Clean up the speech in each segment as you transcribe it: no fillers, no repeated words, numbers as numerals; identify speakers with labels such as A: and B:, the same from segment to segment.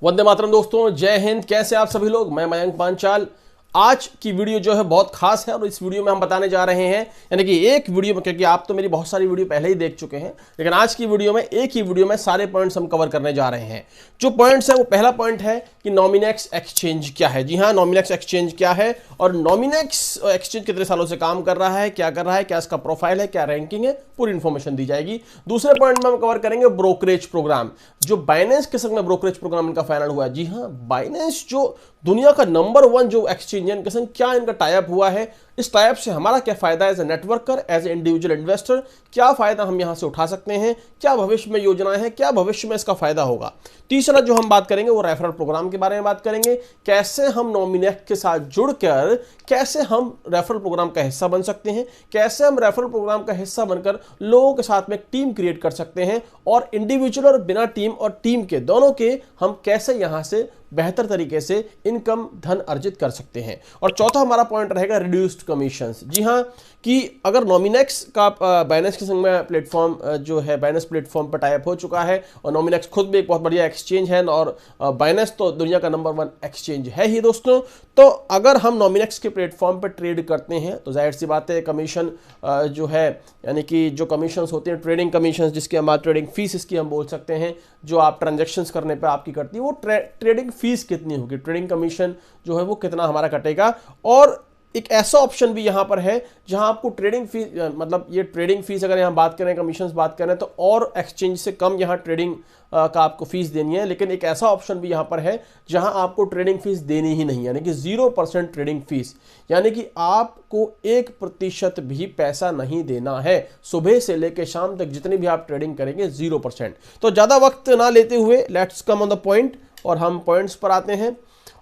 A: वंदे मातरम दोस्तों, जय हिंद। कैसे आप सभी लोग। मैं मयंक पांचाल। आज की वीडियो जो है बहुत खास है और इस वीडियो में हम बताने जा रहे हैं, यानी कि एक वीडियो में, क्योंकि आप तो मेरी बहुत सारी वीडियो पहले ही देख चुके हैं, लेकिन आज की वीडियो में एक ही वीडियो में सारे पॉइंट्स हम कवर करने जा रहे हैं। जो पॉइंट्स है वो पहला पॉइंट है कि नॉमिनेक्स एक्सचेंज क्या है। जी हाँ, नॉमिनेक्स एक्सचेंज क्या है और नॉमिनेक्स एक्सचेंज कितने सालों से काम कर रहा है, क्या कर रहा है, क्या इसका प्रोफाइल है, क्या रैंकिंग है, पूरी इंफॉर्मेशन दी जाएगी। दूसरे पॉइंट में हम कवर करेंगे ब्रोकरेज प्रोग्राम, जो बाइनेंस के संग में ब्रोकरेज प्रोग्राम इनका फाइनल हुआ है। जी हाँ, बाइनेंस जो दुनिया का नंबर 1 जो एक्सचेंज है, इनके संग क्या इनका टाइप हुआ है, इस टाइप से हमारा क्या फायदा as a networker, as a individual investor, क्या फायदा हम यहां से उठा सकते हैं, क्या भविष्य में योजनाएं हैं, क्या भविष्य में इसका फायदा होगा। तीसरा जो हम बात करेंगे वो रेफरल प्रोग्राम के बारे में बात करेंगे, कैसे हम नॉमिनेक्स के साथ जुड़कर कैसे हम रेफरल प्रोग्राम का हिस्सा बन सकते हैं, कैसे हम रेफरल प्रोग्राम का हिस्सा बनकर लोगों के साथ में टीम क्रिएट कर सकते हैं, और इंडिविजुअल और बिना टीम और टीम के दोनों के हम कैसे यहां से बेहतर तरीके से इनकम धन अर्जित कर सकते हैं। और चौथा हमारा पॉइंट रहेगा रिड्यूस्ड कमीशंस। जी हाँ, कि अगर नॉमिनेक्स का बाइनेंस के संग में प्लेटफॉर्म जो है, बाइनेंस प्लेटफॉर्म पर टाइप हो चुका है और नॉमिनेक्स खुद भी एक बहुत बढ़िया एक्सचेंज है और बाइनेंस तो दुनिया का नंबर 1 एक्सचेंज है ही दोस्तों। तो अगर हम नॉमिनेक्स के प्लेटफॉर्म पर ट्रेड करते हैं तो जाहिर सी बात है कमीशन जो है, यानी कि जो कमीशंस होते हैं, ट्रेडिंग कमीशंस, जिसकी हम बात ट्रेडिंग फीस इसकी हम बोल सकते हैं, जो आप ट्रांजेक्शन्स करने पर आपकी करती है, वो ट्रेडिंग फीस कितनी होगी, ट्रेडिंग कमीशन जो है वो कितना हमारा कटेगा। और एक ऐसा ऑप्शन भी यहां पर है जहां आपको ट्रेडिंग फीस, मतलब ये ट्रेडिंग फीस अगर यहां बात करें, कमीशंस बात करें, तो और एक्सचेंज से कम यहां ट्रेडिंग का आपको फीस देनी है। लेकिन एक ऐसा ऑप्शन भी यहां पर है जहां आपको ट्रेडिंग फीस देनी ही नहीं, यानी कि 0% ट्रेडिंग फीस, यानी कि आपको 1% भी पैसा नहीं देना है। सुबह से लेकर शाम तक जितनी भी आप ट्रेडिंग करेंगे 0%। तो ज्यादा वक्त ना लेते हुए let's come on the point और हम पॉइंट्स पर आते हैं।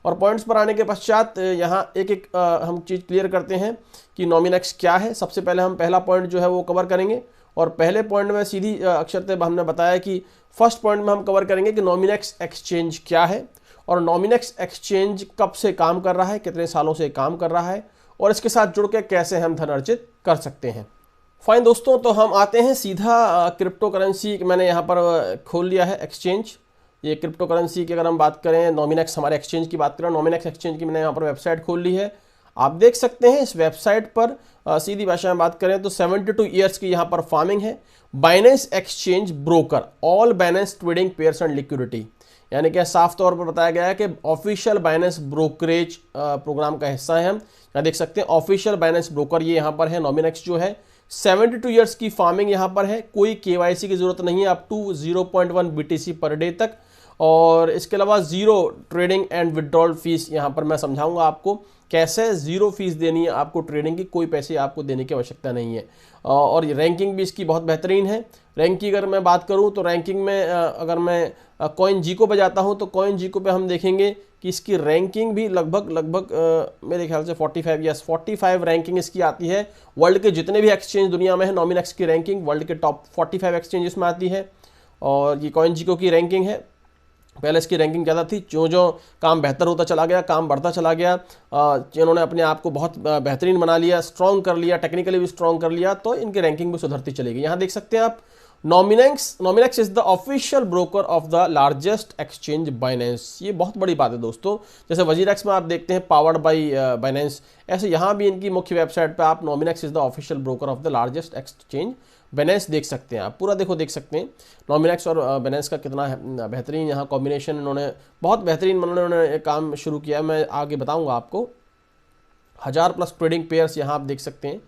A: और पॉइंट्स पर आने के पश्चात यहाँ एक एक हम चीज़ क्लियर करते हैं कि नॉमिनेक्स क्या है। सबसे पहले हम पहला पॉइंट जो है वो कवर करेंगे और पहले पॉइंट में सीधी अक्षरते हमने बताया कि फर्स्ट पॉइंट में हम कवर करेंगे कि नॉमिनेक्स एक्सचेंज क्या है और नॉमिनेक्स एक्सचेंज कब से काम कर रहा है, कितने सालों से काम कर रहा है और इसके साथ जुड़ के कैसे हम धन अर्जित कर सकते हैं। फाइन दोस्तों, तो हम आते हैं सीधा क्रिप्टो करेंसी। मैंने यहाँ पर खोल लिया है एक्सचेंज। ये क्रिप्टो करेंसी की अगर हम बात करें, नॉमिनेक्स हमारे एक्सचेंज की बात करें, नॉमिनेक्स एक्सचेंज की मैंने यहाँ पर वेबसाइट खोल ली है। आप देख सकते हैं इस वेबसाइट पर सीधी भाषा में बात करें तो 72 ईयर्स की यहाँ पर फार्मिंग है। Binance exchange broker, all Binance trading pairs and liquidity, यानी कि साफ तौर पर बताया गया है कि ऑफिशियल बाइनेंस ब्रोकरेज प्रोग्राम का हिस्सा है हम। यहाँ देख सकते हैं ऑफिशियल बाइनेंस ब्रोकर ये यहाँ पर है। नॉमिनेक्स जो है 72 ईयर्स की फार्मिंग यहाँ पर है, कोई केवाईसी की जरूरत नहीं है up to 0.1 BTC per day तक। और इसके अलावा 0 ट्रेडिंग एंड विड्रॉल फीस, यहाँ पर मैं समझाऊंगा आपको कैसे 0 फीस देनी है आपको ट्रेडिंग की, कोई पैसे आपको देने की आवश्यकता नहीं है। और रैंकिंग भी इसकी बहुत बेहतरीन है। रैंक की अगर मैं बात करूँ तो रैंकिंग में अगर मैं कॉइन जीको पे जाता हूँ तो कॉइन जीको पे हम देखेंगे कि इसकी रैंकिंग भी लगभग मेरे ख्याल से 45 रैंकिंग इसकी आती है। वर्ल्ड के जितने भी एक्सचेंज दुनिया में है, नॉमिनेक्स की रैंकिंग वर्ल्ड के टॉप 45 एक्सचेंजेस में आती है। और ये कॉइन जीको की रैंकिंग है। पहले इसकी रैंकिंग ज़्यादा थी, जो जो काम बेहतर होता चला गया, काम बढ़ता चला गया, इन्होंने अपने आप को बहुत बेहतरीन बना लिया, स्ट्रॉन्ग कर लिया, टेक्निकली भी स्ट्रॉन्ग कर लिया, तो इनकी रैंकिंग भी सुधरती चलेगी। यहाँ देख सकते हैं आप, Nominex is the official broker of the largest exchange Binance. ये बहुत बड़ी बात है दोस्तों। जैसे वजीरेक्स में आप देखते हैं पावर्ड बाई बाइनेंस, ऐसे यहाँ भी इनकी मुख्य वेबसाइट पे आप Nominex is the official broker of the largest exchange Binance देख सकते हैं। आप पूरा देख सकते हैं नॉमिनेक्स और बाइनेंस का कितना बेहतरीन यहाँ कॉम्बिनेशन, इन्होंने बहुत बेहतरीन उन्होंने काम शुरू किया। मैं आगे बताऊँगा आपको। 1000+ ट्रेडिंग पेयर्स यहाँ आप देख सकते हैं।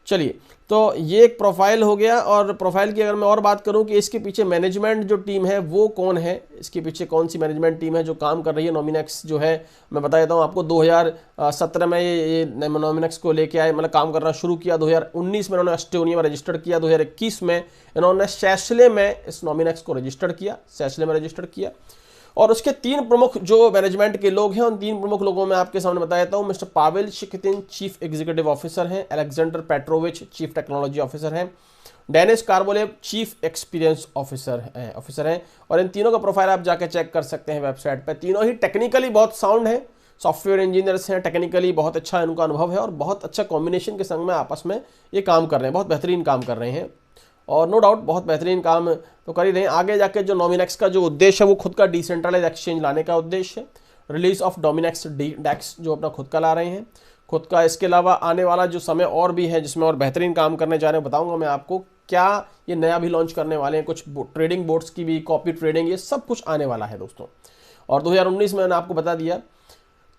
A: चलिए, तो ये एक प्रोफाइल हो गया। और प्रोफाइल की अगर मैं और बात करूं कि इसके पीछे मैनेजमेंट जो टीम है वो कौन है, इसके पीछे कौन सी मैनेजमेंट टीम है जो काम कर रही है। नॉमिनेक्स जो है, मैं बता देता हूं आपको, 2017 में ये नॉमिनेक्स को लेके आए, मतलब काम करना शुरू किया। 2019 में इन्होंने एस्टोनिया में रजिस्टर्ड किया। 2021 में इन्होंने सेशले में इस नॉमिनेक्स को रजिस्टर्ड किया, सेशले में रजिस्टर्ड किया। और उसके 3 प्रमुख जो मैनेजमेंट के लोग हैं, उन 3 प्रमुख लोगों में आपके सामने बता देता हूं। Mister Pavel Shikitin chief executive officer हैं, Alexander Petrovich chief technology officer हैं, Denis Karbolev chief experience officer हैं। और इन तीनों का प्रोफाइल आप जाकर चेक कर सकते हैं वेबसाइट पर। तीनों ही टेक्निकली बहुत साउंड है, सॉफ्टवेयर इंजीनियर्स हैं, टेक्निकली बहुत अच्छा इनका अनुभव है और बहुत अच्छा कॉम्बिनेशन के संग में आपस में ये काम कर रहे हैं, बहुत बेहतरीन काम कर रहे हैं। और नो डाउट बहुत बेहतरीन काम तो कर ही रहे हैं। आगे जाके जो नॉमिनेक्स का जो उद्देश्य है वो खुद का डिसेंट्रलाइज एक्सचेंज लाने का उद्देश्य है। रिलीज ऑफ डोमिनेक्स डेक्स जो अपना खुद का ला रहे हैं, खुद का। इसके अलावा आने वाला जो समय और भी है जिसमें और बेहतरीन काम करने जा रहे हैं, बताऊंगा मैं आपको क्या ये नया भी लॉन्च करने वाले हैं। कुछ ट्रेडिंग बोर्ड्स की भी, कॉपी ट्रेडिंग, ये सब कुछ आने वाला है दोस्तों। और 2019 में मैंने आपको बता दिया।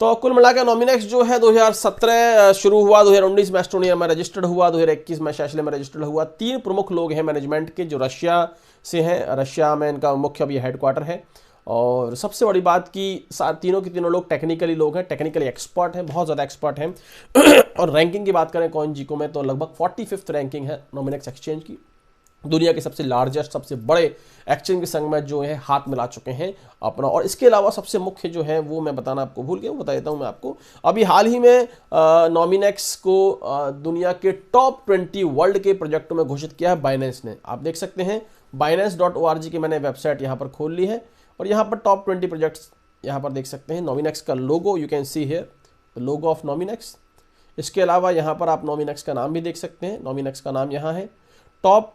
A: तो कुल मिलाकर नॉमिनेक्स जो है 2017 शुरू हुआ, 2019 में एस्टोनिया में रजिस्टर्ड हुआ, 2021 में शैशले में रजिस्टर्ड हुआ। 3 प्रमुख लोग हैं मैनेजमेंट के जो रशिया से हैं, रशिया में इनका मुख्य अभी हेडक्वार्टर है। और सबसे बड़ी बात कि तीनों के तीनों लोग टेक्निकली लोग हैं, टेक्निकली एक्सपर्ट हैं, बहुत ज़्यादा एक्सपर्ट हैं। और रैंकिंग की बात करें CoinGecko में तो लगभग 45th रैंकिंग है नॉमिनेक्स एक्सचेंज की। दुनिया के सबसे लार्जेस्ट, सबसे बड़े एक्सचेंज के संग में जो है हाथ मिला चुके हैं अपना। और इसके अलावा सबसे मुख्य जो है वो मैं बताना आपको भूल गया, वो बता देता हूँ मैं आपको। अभी हाल ही में नॉमिनेक्स को दुनिया के टॉप 20 वर्ल्ड के प्रोजेक्टों में घोषित किया है बाइनेंस ने। आप देख सकते हैं binance.org की मैंने वेबसाइट यहाँ पर खोल ली है और यहाँ पर टॉप 20 प्रोजेक्ट्स यहाँ पर देख सकते हैं। नॉमिनेक्स का logo you can see here, the logo of Nominex. इसके अलावा यहाँ पर आप नॉमिनेक्स का नाम भी देख सकते हैं, नॉमिनेक्स का नाम यहाँ है। Top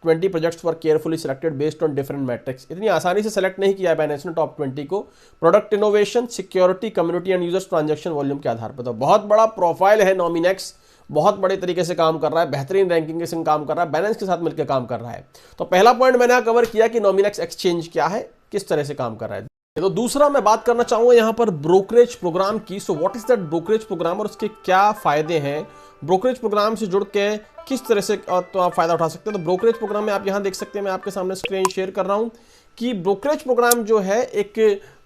A: 20 projects were carefully selected based on different matrix. इतनी आसानी से सेलेक्ट नहीं किया है बाइनेंस ने टॉप 20 को, product innovation, security, community and users transaction volume के आधार पर। तो बहुत बड़ा प्रोफाइल है नॉमिनेक्स, बहुत बड़े तरीके से काम कर रहा है, बेहतरीन रैंकिंग के संग काम कर रहा है, बाइनेंस के साथ मिलकर काम कर रहा है। तो पहला पॉइंट मैंने कवर किया कि नॉमिनेक्स एक्सचेंज क्या है, किस तरह से काम कर रहा है। तो दूसरा मैं बात करना चाहूंगा यहाँ पर ब्रोकरेज प्रोग्राम की। So what is that brokerage program और उसके क्या फायदे हैं, ब्रोकरेज प्रोग्राम से जुड़ के किस तरह से तो आप फायदा उठा सकते हैं। तो ब्रोकरेज प्रोग्राम में आप यहाँ देख सकते हैं, मैं आपके सामने स्क्रीन शेयर कर रहा हूँ कि ब्रोकरेज प्रोग्राम जो है एक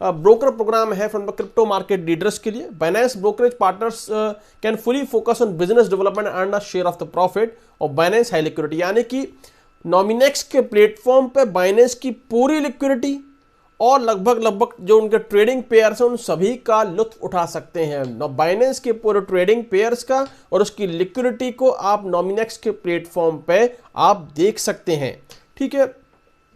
A: ब्रोकर प्रोग्राम है from the crypto market leaders के लिए। Binance brokerage partners can fully focus on business development and a share of the profit of Binance high liquidity. यानी कि नॉमिनेक्स के प्लेटफॉर्म पे बाइनेंस की पूरी लिक्विडिटी और लगभग जो उनके ट्रेडिंग पेयर्स हैं उन सभी का लुत्फ उठा सकते हैं। बाइनेंस के पूरे ट्रेडिंग पेयर्स का और उसकी लिक्विडिटी को आप नॉमिनेक्स के प्लेटफॉर्म पे आप देख सकते हैं। ठीक है,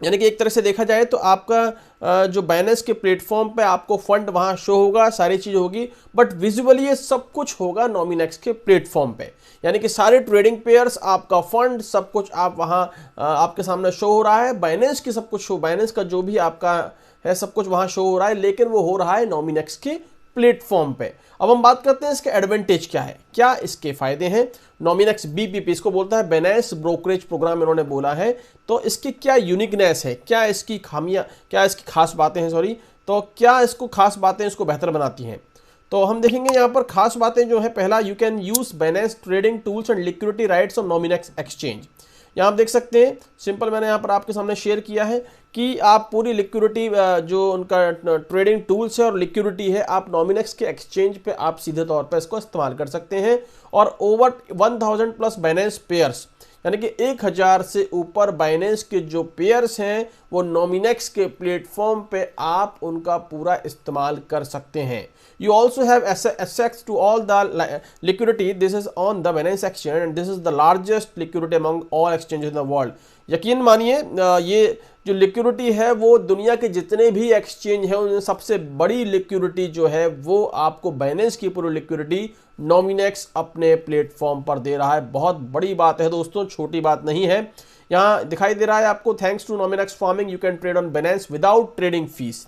A: यानी कि एक तरह से देखा जाए तो आपका जो बाइनेंस के प्लेटफॉर्म पे आपको फंड वहाँ शो होगा, सारी चीज़ होगी, बट विजुअली ये सब कुछ होगा नॉमिनेक्स के प्लेटफॉर्म पे। यानी कि सारे ट्रेडिंग पेयर्स, आपका फंड, सब कुछ आप वहाँ आपके सामने शो हो रहा है। बाइनेंस की सब कुछ शो, बाइनेंस का जो भी आपका है सब कुछ वहाँ शो हो रहा है, लेकिन वो हो रहा है नॉमिनेक्स के प्लेटफॉर्म पे। अब हम बात करते हैं इसके एडवांटेज क्या है, क्या इसके फायदे हैं। नॉमिनेक्स BBP इसको बोलता है बाइनेंस ब्रोकरेज प्रोग्राम, इन्होंने बोला है। तो इसकी क्या यूनिकनेस है, क्या इसकी खामियां, क्या इसकी खास बातें हैं, सॉरी, तो क्या इसको खास बातें इसको बेहतर बनाती हैं। तो हम देखेंगे यहाँ पर खास बातें जो है, पहला, you can use Binance trading tools and liquidity rights on Nominex exchange. यहाँ आप देख सकते हैं, सिंपल मैंने यहाँ पर आपके सामने शेयर किया है कि आप पूरी लिक्विडिटी जो उनका ट्रेडिंग टूल्स है और लिक्विडिटी है, आप नॉमिनेक्स के एक्सचेंज पे आप सीधे तौर पे इसको इस्तेमाल कर सकते हैं। और ओवर 1000 प्लस बाइनेंस पेयर्स, यानी कि 1000 से ऊपर बाइनेंस के जो पेयर्स हैं वो नॉमिनेक्स के प्लेटफॉर्म पे आप उनका पूरा इस्तेमाल कर सकते हैं। You also have access to all the liquidity. This is on the Binance exchange and this is the largest liquidity among all exchanges in the world. यकीन मानिए ये जो लिक्विडिटी है वो दुनिया के जितने भी एक्सचेंज हैं उनमें सबसे बड़ी लिक्विडिटी जो है वो आपको बाइनेंस की पूरी लिक्विडिटी नॉमिनेक्स अपने प्लेटफॉर्म पर दे रहा है। बहुत बड़ी बात है दोस्तों, छोटी बात नहीं है। यहाँ दिखाई दे रहा है आपको, thanks to Nominex farming you can trade on Binance without trading fees.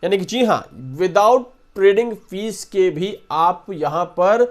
A: यानी कि जी हाँ, विदाउट ट्रेडिंग फीस के भी आप यहाँ पर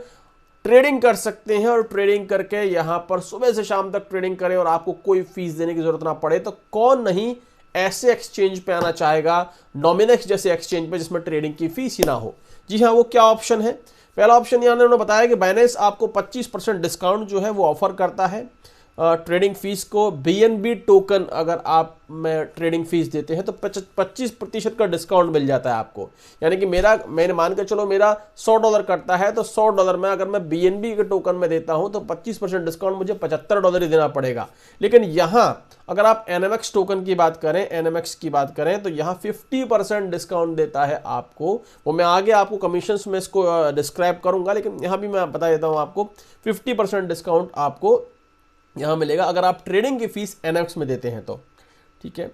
A: ट्रेडिंग कर सकते हैं और ट्रेडिंग करके यहाँ पर सुबह से शाम तक ट्रेडिंग करें और आपको कोई फीस देने की जरूरत ना पड़े। तो कौन नहीं ऐसे एक्सचेंज पे आना चाहेगा, नॉमिनेक्स जैसे एक्सचेंज पे जिसमें ट्रेडिंग की फीस ही ना हो। जी हाँ, वो क्या ऑप्शन है। पहला ऑप्शन यहाँ उन्होंने बताया कि बाइनेंस आपको 25% डिस्काउंट जो है वो ऑफर करता है ट्रेडिंग फीस को। BNB टोकन अगर आप में ट्रेडिंग फीस देते हैं तो 25% का डिस्काउंट मिल जाता है आपको। यानी कि मैंने मान के चलो मेरा $100 करता है तो $100 में अगर मैं BNB के टोकन में देता हूं तो 25% डिस्काउंट मुझे $75 ही देना पड़ेगा। लेकिन यहाँ अगर आप NMX टोकन की बात करें, NMX की बात करें तो यहाँ 50% डिस्काउंट देता है आपको। वो मैं आगे आपको कमीशंस में इसको डिस्क्राइब करूंगा, लेकिन यहाँ भी मैं बता देता हूँ आपको 50% डिस्काउंट आपको यहाँ मिलेगा अगर आप ट्रेडिंग की फीस NMX में देते हैं तो। ठीक है,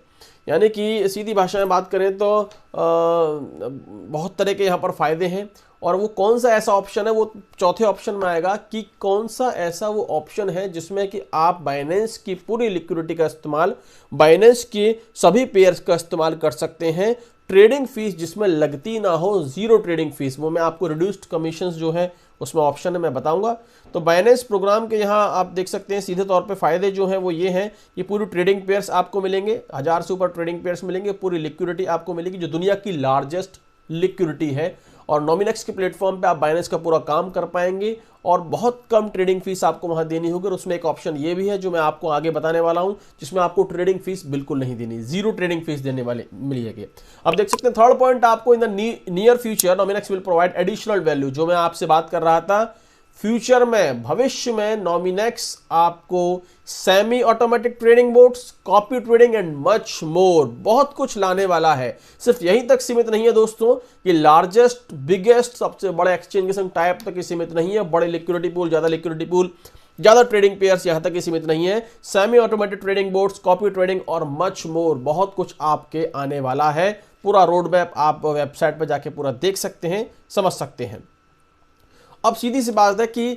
A: यानी कि सीधी भाषा में बात करें तो बहुत तरह के यहाँ पर फ़ायदे हैं। और वो कौन सा ऐसा ऑप्शन है, वो चौथे ऑप्शन में आएगा कि कौन सा ऐसा वो ऑप्शन है जिसमें कि आप बाइनेंस की पूरी लिक्विडिटी का इस्तेमाल, बाइनेंस के सभी पेयर्स का इस्तेमाल कर सकते हैं, ट्रेडिंग फीस जिसमें लगती ना हो, जीरो ट्रेडिंग फीस, वो मैं आपको रिड्यूस्ड कमीशंस जो है उसमें ऑप्शन है मैं बताऊंगा। तो बाइनेंस प्रोग्राम के यहाँ आप देख सकते हैं सीधे तौर पे फायदे जो हैं वो ये हैं कि पूरी ट्रेडिंग पेयर्स आपको मिलेंगे, 1000 से ऊपर ट्रेडिंग पेयर्स मिलेंगे, पूरी लिक्विडिटी आपको मिलेगी जो दुनिया की लार्जेस्ट लिक्विडिटी है, और नॉमिनेक्स के प्लेटफॉर्म पे आप बाइनेंस का पूरा काम कर पाएंगे और बहुत कम ट्रेडिंग फीस आपको वहां देनी होगी। और उसमें एक ऑप्शन ये भी है जो मैं आपको आगे बताने वाला हूं, जिसमें आपको ट्रेडिंग फीस बिल्कुल नहीं देनी, जीरो ट्रेडिंग फीस देने वाले मिलेगी। अब देख सकते हैं थर्ड पॉइंट, आपको in the near future Nominex will provide additional value, जो मैं आपसे बात कर रहा था, फ्यूचर में, भविष्य में नॉमिनेक्स आपको semi automatic trading boats, copy trading and much more, बहुत कुछ लाने वाला है। सिर्फ यहीं तक सीमित नहीं है दोस्तों, कि लार्जेस्ट, बिगेस्ट, सबसे बड़े एक्सचेंज के संग टाइप तक ही सीमित नहीं है, बड़े लिक्विडिटी पूल, ज्यादा लिक्विडिटी पूल, ज्यादा ट्रेडिंग पेयर्स यहां तक ही सीमित नहीं है, semi automatic trading boats, copy trading और मच मोर, बहुत कुछ आपके आने वाला है। पूरा रोड मैप आप वेबसाइट पर जाके पूरा देख सकते हैं, समझ सकते हैं। अब सीधी सी बात है कि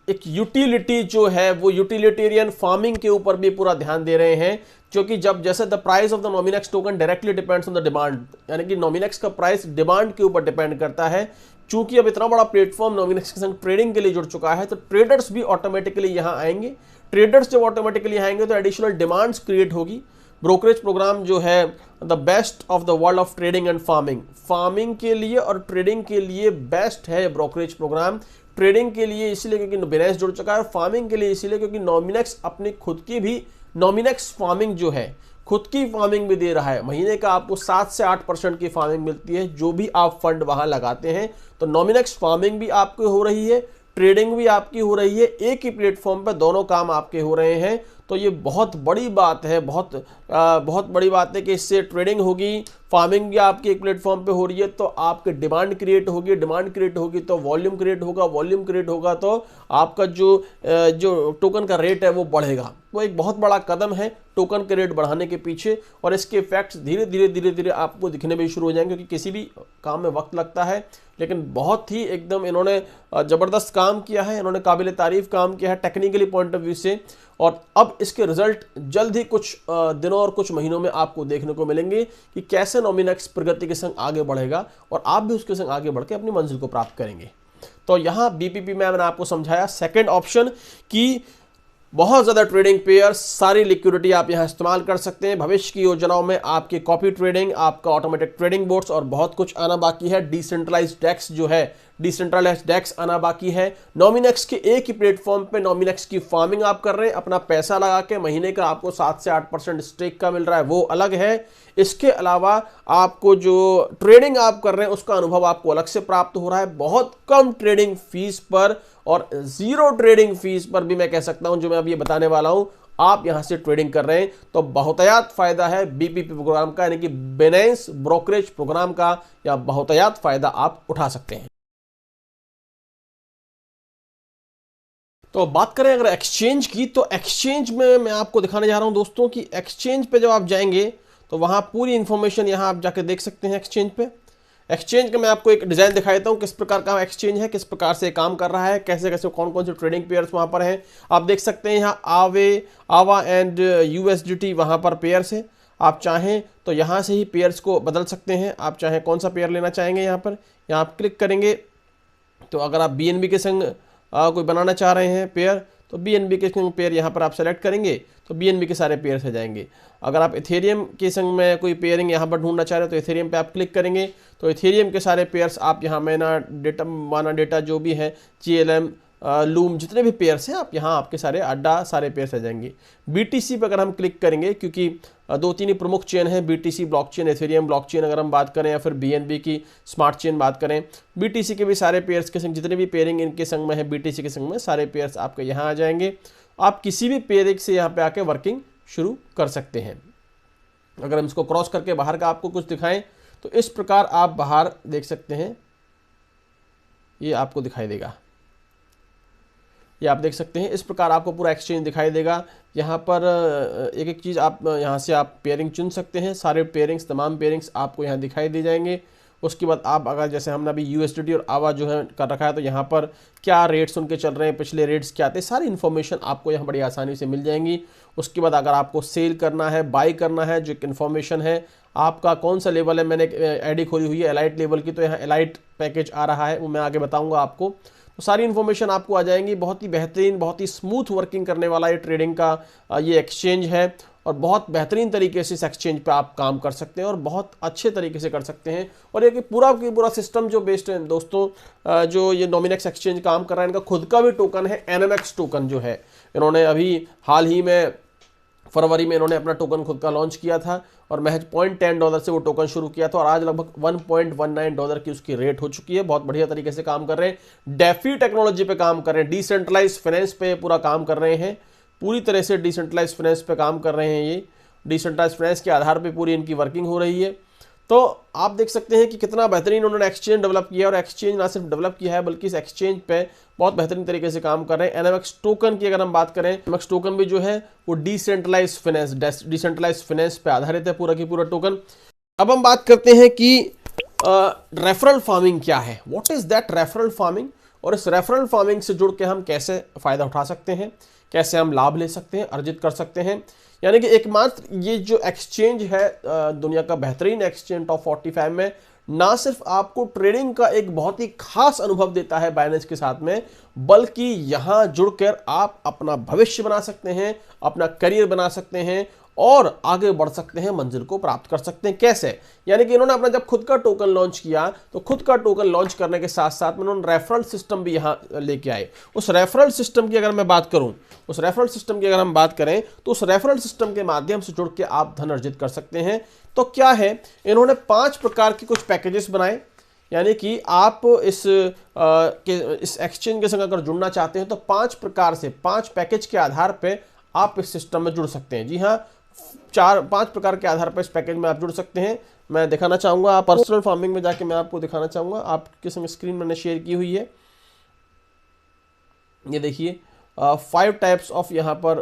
A: एक यूटिलिटी जो है वो यूटिलिटेरियन फार्मिंग के ऊपर भी पूरा ध्यान दे रहे हैं, क्योंकि जब जैसे the price of the Nominex token directly depends on the demand, यानी कि नॉमिनेक्स का प्राइस डिमांड के ऊपर डिपेंड करता है। चूंकि अब इतना बड़ा प्लेटफॉर्म नॉमिनेक्स के संग ट्रेडिंग के लिए जुड़ चुका है, तो ट्रेडर्स भी ऑटोमेटिकली यहां आएंगे। ट्रेडर्स जब ऑटोमेटिकली आएंगे तो एडिशनल डिमांड्स क्रिएट होगी। ब्रोकरेज प्रोग्राम जो है the best of the world of trading and farming, farming के लिए और ट्रेडिंग के लिए बेस्ट है ब्रोकरेज प्रोग्राम। ट्रेडिंग के लिए इसलिए क्योंकि बाइनेंस जुड़ चुका है, फार्मिंग के लिए इसलिए क्योंकि नॉमिनेक्स अपनी खुद की भी नॉमिनेक्स फार्मिंग जो है, खुद की फार्मिंग भी दे रहा है। महीने का आपको 7 से 8% की फार्मिंग मिलती है जो भी आप फंड वहां लगाते हैं। तो नॉमिनेक्स फार्मिंग भी आपकी हो रही है, ट्रेडिंग भी आपकी हो रही है, एक ही प्लेटफॉर्म पर दोनों काम आपके हो रहे हैं। तो ये बहुत बड़ी बात है, बहुत बड़ी बात है कि इससे ट्रेडिंग होगी, फार्मिंग भी आपके एक प्लेटफॉर्म पे हो रही है, तो आपके डिमांड क्रिएट होगी, डिमांड क्रिएट होगी तो वॉल्यूम क्रिएट होगा, वॉल्यूम क्रिएट होगा तो आपका जो टोकन का रेट है वो बढ़ेगा। वो एक बहुत बड़ा कदम है टोकन के रेट बढ़ाने के पीछे, और इसके इफेक्ट्स धीरे धीरे आपको दिखने भी शुरू हो जाएंगे, क्योंकि किसी भी काम में वक्त लगता है, लेकिन बहुत ही एकदम इन्होंने ज़बरदस्त काम किया है, इन्होंने काबिल तारीफ काम किया है टेक्निकली पॉइंट ऑफ व्यू से। और अब इसके रिजल्ट जल्द ही कुछ दिनों और कुछ महीनों में आपको देखने को मिलेंगे कि कैसे नॉमिनेक्स प्रगति के संग आगे बढ़ेगा और आप भी उसके संग आगे बढ़ के अपनी मंजिल को प्राप्त करेंगे। तो यहाँ बीपीपी में मैंने आपको समझाया सेकंड ऑप्शन कि बहुत ज़्यादा ट्रेडिंग पेयर्स, सारी लिक्विडिटी आप यहाँ इस्तेमाल कर सकते हैं। भविष्य की योजनाओं में आपकी कॉपी ट्रेडिंग, आपका ऑटोमेटिक ट्रेडिंग बोर्ड्स और बहुत कुछ आना बाकी है। डिसेंट्रलाइज्ड डेस्क जो है, डिसेंट्रलाइज्ड डेस्क आना बाकी है। नॉमिनेक्स के एक ही प्लेटफॉर्म पे नॉमिनेक्स की फार्मिंग आप कर रहे हैं, अपना पैसा लगा के महीने का आपको 7 से 8% स्टेक का मिल रहा है, वो अलग है। इसके अलावा आपको जो ट्रेडिंग आप कर रहे हैं उसका अनुभव आपको अलग से प्राप्त हो रहा है, बहुत कम ट्रेडिंग फीस पर और जीरो ट्रेडिंग फीस पर भी मैं कह सकता हूं, जो मैं अभी ये बताने वाला हूं, आप यहां से ट्रेडिंग कर रहे हैं। तो बहुतायत फायदा है बीपीपी प्रोग्राम का, यानी कि बाइनेंस ब्रोकरेज प्रोग्राम का, या बहुतायत फायदा आप उठा सकते हैं। तो बात करें अगर एक्सचेंज की, तो एक्सचेंज में मैं आपको दिखाने जा रहा हूं दोस्तों कि एक्सचेंज पे जब आप जाएंगे तो वहां पूरी इंफॉर्मेशन यहां आप जाके देख सकते हैं। एक्सचेंज पे, एक्सचेंज का मैं आपको एक डिजाइन दिखा देता हूं, किस प्रकार का एक्सचेंज है, किस प्रकार से काम कर रहा है, कैसे कैसे कौन कौन से ट्रेडिंग पेयर्स वहां पर हैं। आप देख सकते हैं यहाँ आवा एंड यूएसडीटी वहां पर पेयर्स है। आप चाहें तो यहाँ से ही पेयर्स को बदल सकते हैं, आप चाहें कौन सा पेयर लेना चाहेंगे यहाँ आप क्लिक करेंगे तो अगर आप बीएनबी के संग कोई बनाना चाह रहे हैं पेयर, तो बीएनबी के संग पेयर यहाँ पर आप सेलेक्ट करेंगे तो बीएनबी के सारे पेयर्स आ जाएंगे। अगर आप इथेरियम के संग में कोई पेयरिंग यहाँ पर ढूंढना चाह रहे हो तो इथेरियम पे आप क्लिक करेंगे तो इथेरियम के सारे पेयर्स आप यहाँ माना डेटा जो भी है, GLM, लूम, जितने भी पेयर्स हैं आप यहाँ, आपके सारे अड्डा सारे पेयर्स आ जाएंगे। BTC पर अगर हम क्लिक करेंगे, क्योंकि 2-3 ही प्रमुख चेन है, BTC ब्लॉकचेन, एथेरियम ब्लॉकचेन अगर हम बात करें, या फिर BNB की स्मार्ट चेन बात करें, BTC के भी सारे पेयर्स के संग जितने भी पेयरिंग इनके संग में है, BTC के संग में सारे पेयर्स आपके यहाँ आ जाएंगे। आप किसी भी पेयरिंग से यहाँ पे आके वर्किंग शुरू कर सकते हैं। अगर हम इसको क्रॉस करके बाहर का आपको कुछ दिखाएं तो इस प्रकार आप बाहर देख सकते हैं, ये आपको दिखाई देगा, ये आप देख सकते हैं, इस प्रकार आपको पूरा एक्सचेंज दिखाई देगा। यहाँ पर एक एक चीज़ आप यहाँ से आप पेयरिंग चुन सकते हैं, सारे पेयरिंग्स, तमाम पेयरिंग्स आपको यहाँ दिखाई दे जाएंगे। उसके बाद आप अगर जैसे हमने अभी यूएसडीटी और आवा जो है कर रखा है, तो यहाँ पर क्या रेट्स उनके चल रहे हैं, पिछले रेट्स क्या आते हैं, सारी इन्फॉर्मेशन आपको यहाँ बड़ी आसानी से मिल जाएंगी। उसके बाद अगर आपको सेल करना है, बाई करना है, जो इन्फॉर्मेशन है आपका कौन सा लेवल है, मैंने एक आईडी खोली हुई है एलाइट लेवल की, तो यहाँ एलाइट पैकेज आ रहा है, वो मैं आगे बताऊंगा आपको। तो सारी इन्फॉर्मेशन आपको आ जाएंगी। बहुत ही बेहतरीन, बहुत ही स्मूथ वर्किंग करने वाला ये ट्रेडिंग का ये एक्सचेंज है और बहुत बेहतरीन तरीके से इस एक्सचेंज पे आप काम कर सकते हैं और बहुत अच्छे तरीके से कर सकते हैं। और ये पूरा सिस्टम जो बेस्ड है दोस्तों, जो ये नॉमिनेक्स एक्सचेंज काम कर रहा है, इनका खुद का भी टोकन है एनएमएक्स टोकन जो है। इन्होंने अभी हाल ही में फरवरी में इन्होंने अपना टोकन खुद का लॉन्च किया था और महज $0.10 से वो टोकन शुरू किया था और आज लगभग $1.19 की उसकी रेट हो चुकी है। बहुत बढ़िया तरीके से काम कर रहे हैं, डेफी टेक्नोलॉजी पे काम कर रहे हैं, डिसेंट्रलाइज फाइनेंस पे पूरा काम कर रहे हैं, पूरी तरह से डिसेंट्रलाइज फाइनेंस पे काम कर रहे हैं। ये डिसेंट्रलाइज फाइनेंस के आधार पे पूरी इनकी वर्किंग हो रही है। तो आप देख सकते हैं कि कितना बेहतरीन उन्होंने एक्सचेंज डेवलप किया और एक्सचेंज ना सिर्फ डेवलप किया है बल्कि इस एक्सचेंज पे बहुत बेहतरीन तरीके से काम कर रहे हैं। एनएमएक्स टोकन की अगर हम बात करें, एनएमएक्स टोकन भी जो है वो डिसेंट्रलाइज फाइनेंस पे आधारित है पूरा की पूरा टोकन। अब हम बात करते हैं कि रेफरल फार्मिंग क्या है, what is that referral farming, और इस रेफरल फार्मिंग से जुड़ के हम कैसे फायदा उठा सकते हैं, कैसे हम लाभ ले सकते हैं, अर्जित कर सकते हैं। यानी कि एकमात्र ये जो एक्सचेंज है दुनिया का बेहतरीन एक्सचेंज टॉप 45 में, ना सिर्फ आपको ट्रेडिंग का एक बहुत ही खास अनुभव देता है बाइनेंस के साथ में, बल्कि यहां जुड़कर आप अपना भविष्य बना सकते हैं, अपना करियर बना सकते हैं और आगे बढ़ सकते हैं, मंजिल को प्राप्त कर सकते हैं। कैसे? यानी कि इन्होंने अपना जब खुद का टोकन लॉन्च किया तो खुद का टोकन लॉन्च करने के साथ साथ में उन्होंने रेफरल सिस्टम भी यहां लेके आए। उस रेफरल सिस्टम की अगर मैं बात करूं, उस रेफरल सिस्टम की अगर हम बात करें तो उस रेफरल सिस्टम के माध्यम से जुड़ के आप धन अर्जित कर सकते हैं। तो क्या है, इन्होंने 5 प्रकार के कुछ पैकेजेस बनाए। यानी कि आप इस एक्सचेंज के संग अगर जुड़ना चाहते हैं तो 5 प्रकार से 5 पैकेज के आधार पर आप इस सिस्टम में जुड़ सकते हैं। जी हाँ, 4-5 प्रकार के आधार पर इस पैकेज में आप जुड़ सकते हैं। मैं दिखाना चाहूंगा, आप पर्सनल फार्मिंग में जाके मैं आपको दिखाना चाहूंगा, आपके संग स्क्रीन मैंने शेयर की हुई है। ये देखिए 5 टाइप्स ऑफ यहाँ पर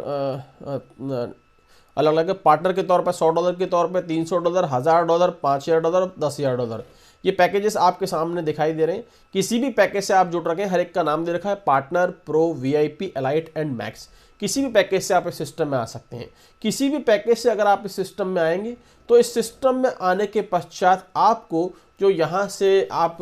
A: अलग अलग पार्टनर के तौर पर $100 के तौर पर, $300, $1000, $5000, $10,000 ये पैकेजेस आपके सामने दिखाई दे रहे हैं। किसी भी पैकेज से आप जुड़ रखे हैं, हर एक का नाम दे रखा है partner, pro, VIP, elite and max. किसी भी पैकेज से आप इस सिस्टम में आ सकते हैं। किसी भी पैकेज से अगर आप इस सिस्टम में आएंगे तो इस सिस्टम में आने के पश्चात आपको जो यहाँ से आप,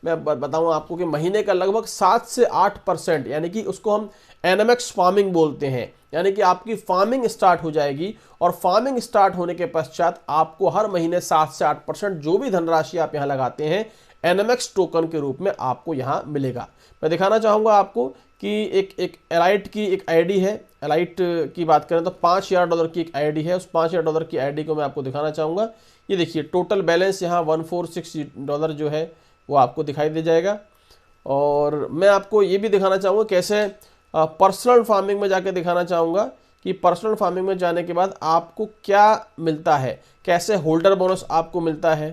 A: मैं बताऊँ आपको कि महीने का लगभग 7 से 8%, यानी कि उसको हम एनएमएक्स फार्मिंग बोलते हैं, यानी कि आपकी फार्मिंग स्टार्ट हो जाएगी और फार्मिंग स्टार्ट होने के पश्चात आपको हर महीने 7 से 8% जो भी धनराशि आप यहाँ लगाते हैं एनएमएक्स टोकन के रूप में आपको यहाँ मिलेगा। मैं दिखाना चाहूँगा आपको कि एक एलाइट की एक आईडी है। एलाइट की बात करें तो $5000 की एक आईडी है। उस $5000 की आईडी को मैं आपको दिखाना चाहूँगा। ये देखिए टोटल बैलेंस यहाँ $146 जो है वो आपको दिखाई दे जाएगा। और मैं आपको ये भी दिखाना चाहूँगा कैसे पर्सनल फार्मिंग में जाके दिखाना चाहूँगा कि पर्सनल फार्मिंग में जाने के बाद आपको क्या मिलता है, कैसे होल्डर बोनस आपको मिलता है।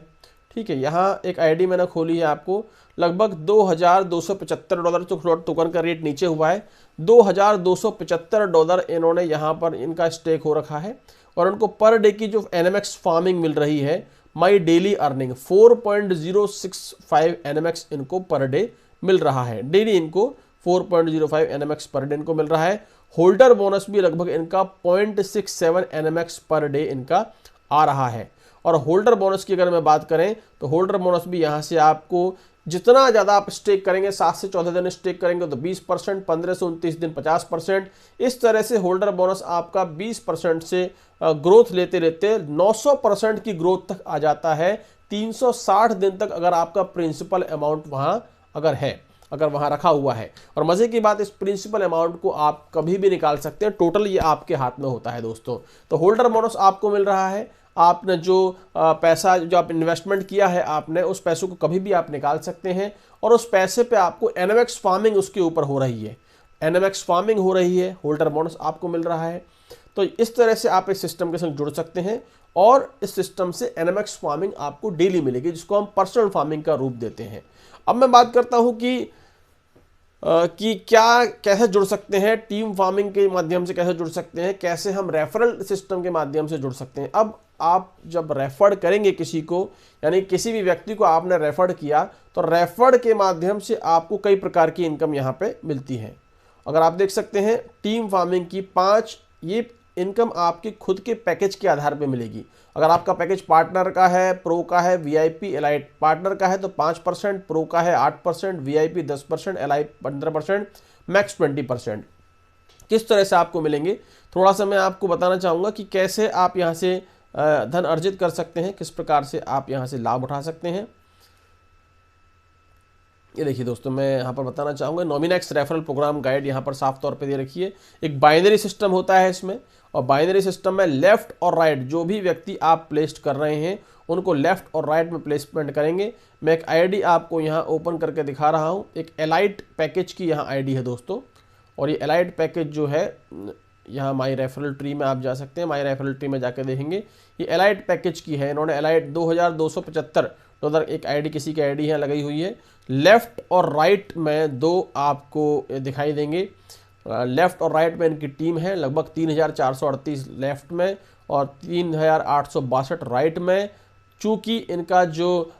A: ठीक है, यहाँ एक आईडी मैंने खोली है, आपको लगभग $2275, तो टोकन का रेट नीचे हुआ है, $2275 इन्होंने यहाँ पर इनका स्टेक हो रखा है और उनको पर डे की जो एनएमएक्स फार्मिंग मिल रही है, माई डेली अर्निंग 4.065 एनएमएक्स इनको पर डे मिल रहा है। डेली इनको 4.05 एनएमएक्स पर डे इनको मिल रहा है। होल्डर बोनस भी लगभग इनका 0.67 एनएमएक्स पर डे इनका आ रहा है। और होल्डर बोनस की अगर मैं बात करें तो होल्डर बोनस भी यहाँ से आपको जितना ज़्यादा आप स्टेक करेंगे, 7 से 14 दिन स्टेक करेंगे तो 20%, 15 से 29 दिन 50%, इस तरह से होल्डर बोनस आपका 20% से ग्रोथ लेते लेते 900% की ग्रोथ तक आ जाता है 360 दिन तक, अगर आपका प्रिंसिपल अमाउंट वहाँ अगर वहाँ रखा हुआ है। और मज़े की बात, इस प्रिंसिपल अमाउंट को आप कभी भी निकाल सकते हैं, टोटल ये आपके हाथ में होता है दोस्तों। तो होल्डर बोनस आपको मिल रहा है, आपने जो पैसा जो आप इन्वेस्टमेंट किया है आपने, उस पैसों को कभी भी आप निकाल सकते हैं और उस पैसे पे आपको एनएमएक्स फार्मिंग उसके ऊपर हो रही है, एनएमएक्स फार्मिंग हो रही है, होल्डर बोनस आपको मिल रहा है। तो इस तरह से आप इस सिस्टम के संग जुड़ सकते हैं और इस सिस्टम से एनएमएक्स फार्मिंग आपको डेली मिलेगी, जिसको हम पर्सनल फार्मिंग का रूप देते हैं। अब मैं बात करता हूं कि कि क्या कैसे जुड़ सकते हैं, टीम फार्मिंग के माध्यम से कैसे जुड़ सकते हैं, कैसे हम रेफरल सिस्टम के माध्यम से जुड़ सकते हैं। अब आप जब रेफर करेंगे किसी को, यानी किसी भी व्यक्ति को आपने रेफर किया, तो रेफर के माध्यम से आपको कई प्रकार की इनकम यहाँ पे मिलती है। अगर आप देख सकते हैं टीम फार्मिंग की 5 ये इनकम आपके खुद के पैकेज के आधार पे मिलेगी। अगर आपका पैकेज पार्टनर का है, प्रो का है, वीआईपी, एलाइट, पार्टनर का है तो 5%, प्रो का है 8%, वीआईपी 10%, एलाइट 15%, मैक्स 20%। किस तरह से आपको मिलेंगे थोड़ा सा मैं आपको बताना चाहूँगा कि कैसे आप यहाँ से धन अर्जित कर सकते हैं, किस प्रकार से आप यहाँ से लाभ उठा सकते हैं। ये देखिए दोस्तों, मैं यहाँ पर बताना चाहूँगा नॉमिनेक्स रेफरल प्रोग्राम गाइड यहाँ पर साफ तौर पे दे रखी है। एक बाइनरी सिस्टम होता है इसमें, और बाइनरी सिस्टम में लेफ्ट और राइट जो भी व्यक्ति आप प्लेस्ड कर रहे हैं उनको लेफ्ट और राइट में प्लेसमेंट करेंगे। मैं एक आईडी आपको यहाँ ओपन करके दिखा रहा हूँ। एक एलाइट पैकेज की यहाँ आईडी है दोस्तों, और ये एलाइट पैकेज जो है यहाँ माई रेफरल ट्री में आप जा सकते हैं। माई रेफरल ट्री में जाकर देखेंगे ये एलाइट पैकेज की है। इन्होंने एलाइट $2275 एक आईडी, किसी की आईडी यहाँ लगाई हुई है। लेफ्ट और राइट में दो आपको दिखाई देंगे। लेफ्ट और राइट में इनकी टीम है, लगभग 3438 लेफ्ट में और 3862 राइट में। चूँकि इनका जो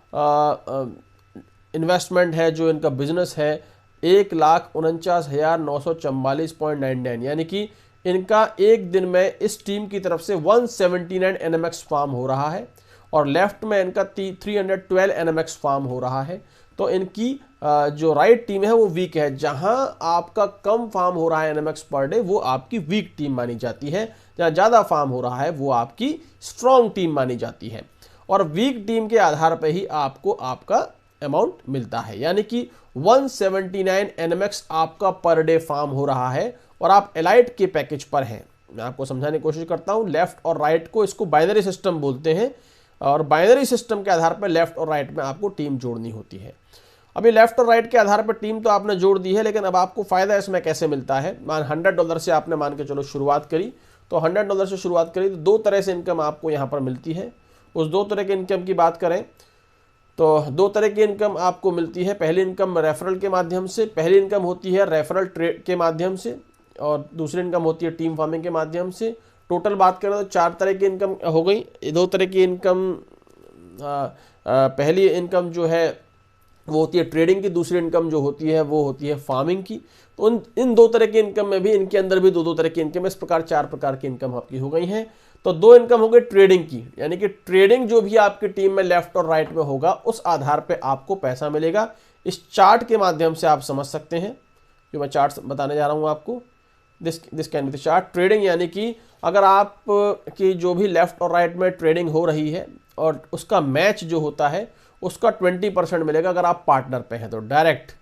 A: इन्वेस्टमेंट है, जो इनका बिजनेस है 1,49,944.99, यानी कि इनका एक दिन में इस टीम की तरफ से 179 NMX फार्म हो रहा है, और लेफ्ट में इनका 312 NMX फार्म हो रहा है। तो इनकी जो राइट टीम है वो वीक है। जहां आपका कम फार्म हो रहा है NMX पर डे, वो आपकी वीक टीम मानी जाती है। जहां ज़्यादा फार्म हो रहा है वो आपकी स्ट्रॉन्ग टीम मानी जाती है। और वीक टीम के आधार पर ही आपको आपका अमाउंट मिलता है, यानी कि 179 NMX आपका पर डे फार्म हो रहा है, और आप एलाइट के पैकेज पर हैं। मैं आपको समझाने की कोशिश करता हूं। लेफ्ट और राइट को, इसको बाइनरी सिस्टम बोलते हैं, और बाइनरी सिस्टम के आधार पर लेफ्ट और राइट में आपको टीम जोड़नी होती है। अभी लेफ्ट और राइट के आधार पर टीम तो आपने जोड़ दी है, लेकिन अब आपको फायदा इसमें कैसे मिलता है। $100 से आपने मान के चलो शुरुआत करी, तो $100 से शुरुआत करी तो 2 तरह से इनकम आपको यहाँ पर मिलती है। उस 2 तरह की इनकम की बात करें तो 2 तरह की इनकम आपको मिलती है। पहली इनकम रेफरल के माध्यम से, पहली इनकम होती है रेफरल ट्रेड के माध्यम से, और दूसरी इनकम होती है टीम फार्मिंग के माध्यम से। टोटल बात करें तो 4 तरह की इनकम हो गई। 2 तरह की इनकम, पहली इनकम जो है वो होती है ट्रेडिंग की, दूसरी इनकम जो होती है वो होती है फार्मिंग की। तो इन 2 तरह की इनकम में भी, इनके अंदर भी 2 तरह की इनकम, इस प्रकार 4 प्रकार की इनकम आपकी हो गई हैं। तो 2 इनकम हो गई ट्रेडिंग की, यानी कि ट्रेडिंग जो भी आपकी टीम में लेफ्ट और राइट में होगा उस आधार पे आपको पैसा मिलेगा। इस चार्ट के माध्यम से आप समझ सकते हैं, जो मैं चार्ट बताने जा रहा हूँ आपको। This can be the chart. Trading यानी कि अगर आप की जो भी लेफ्ट और राइट में ट्रेडिंग हो रही है और उसका मैच जो होता है उसका 20% मिलेगा अगर आप पार्टनर पे हैं तो डायरेक्ट।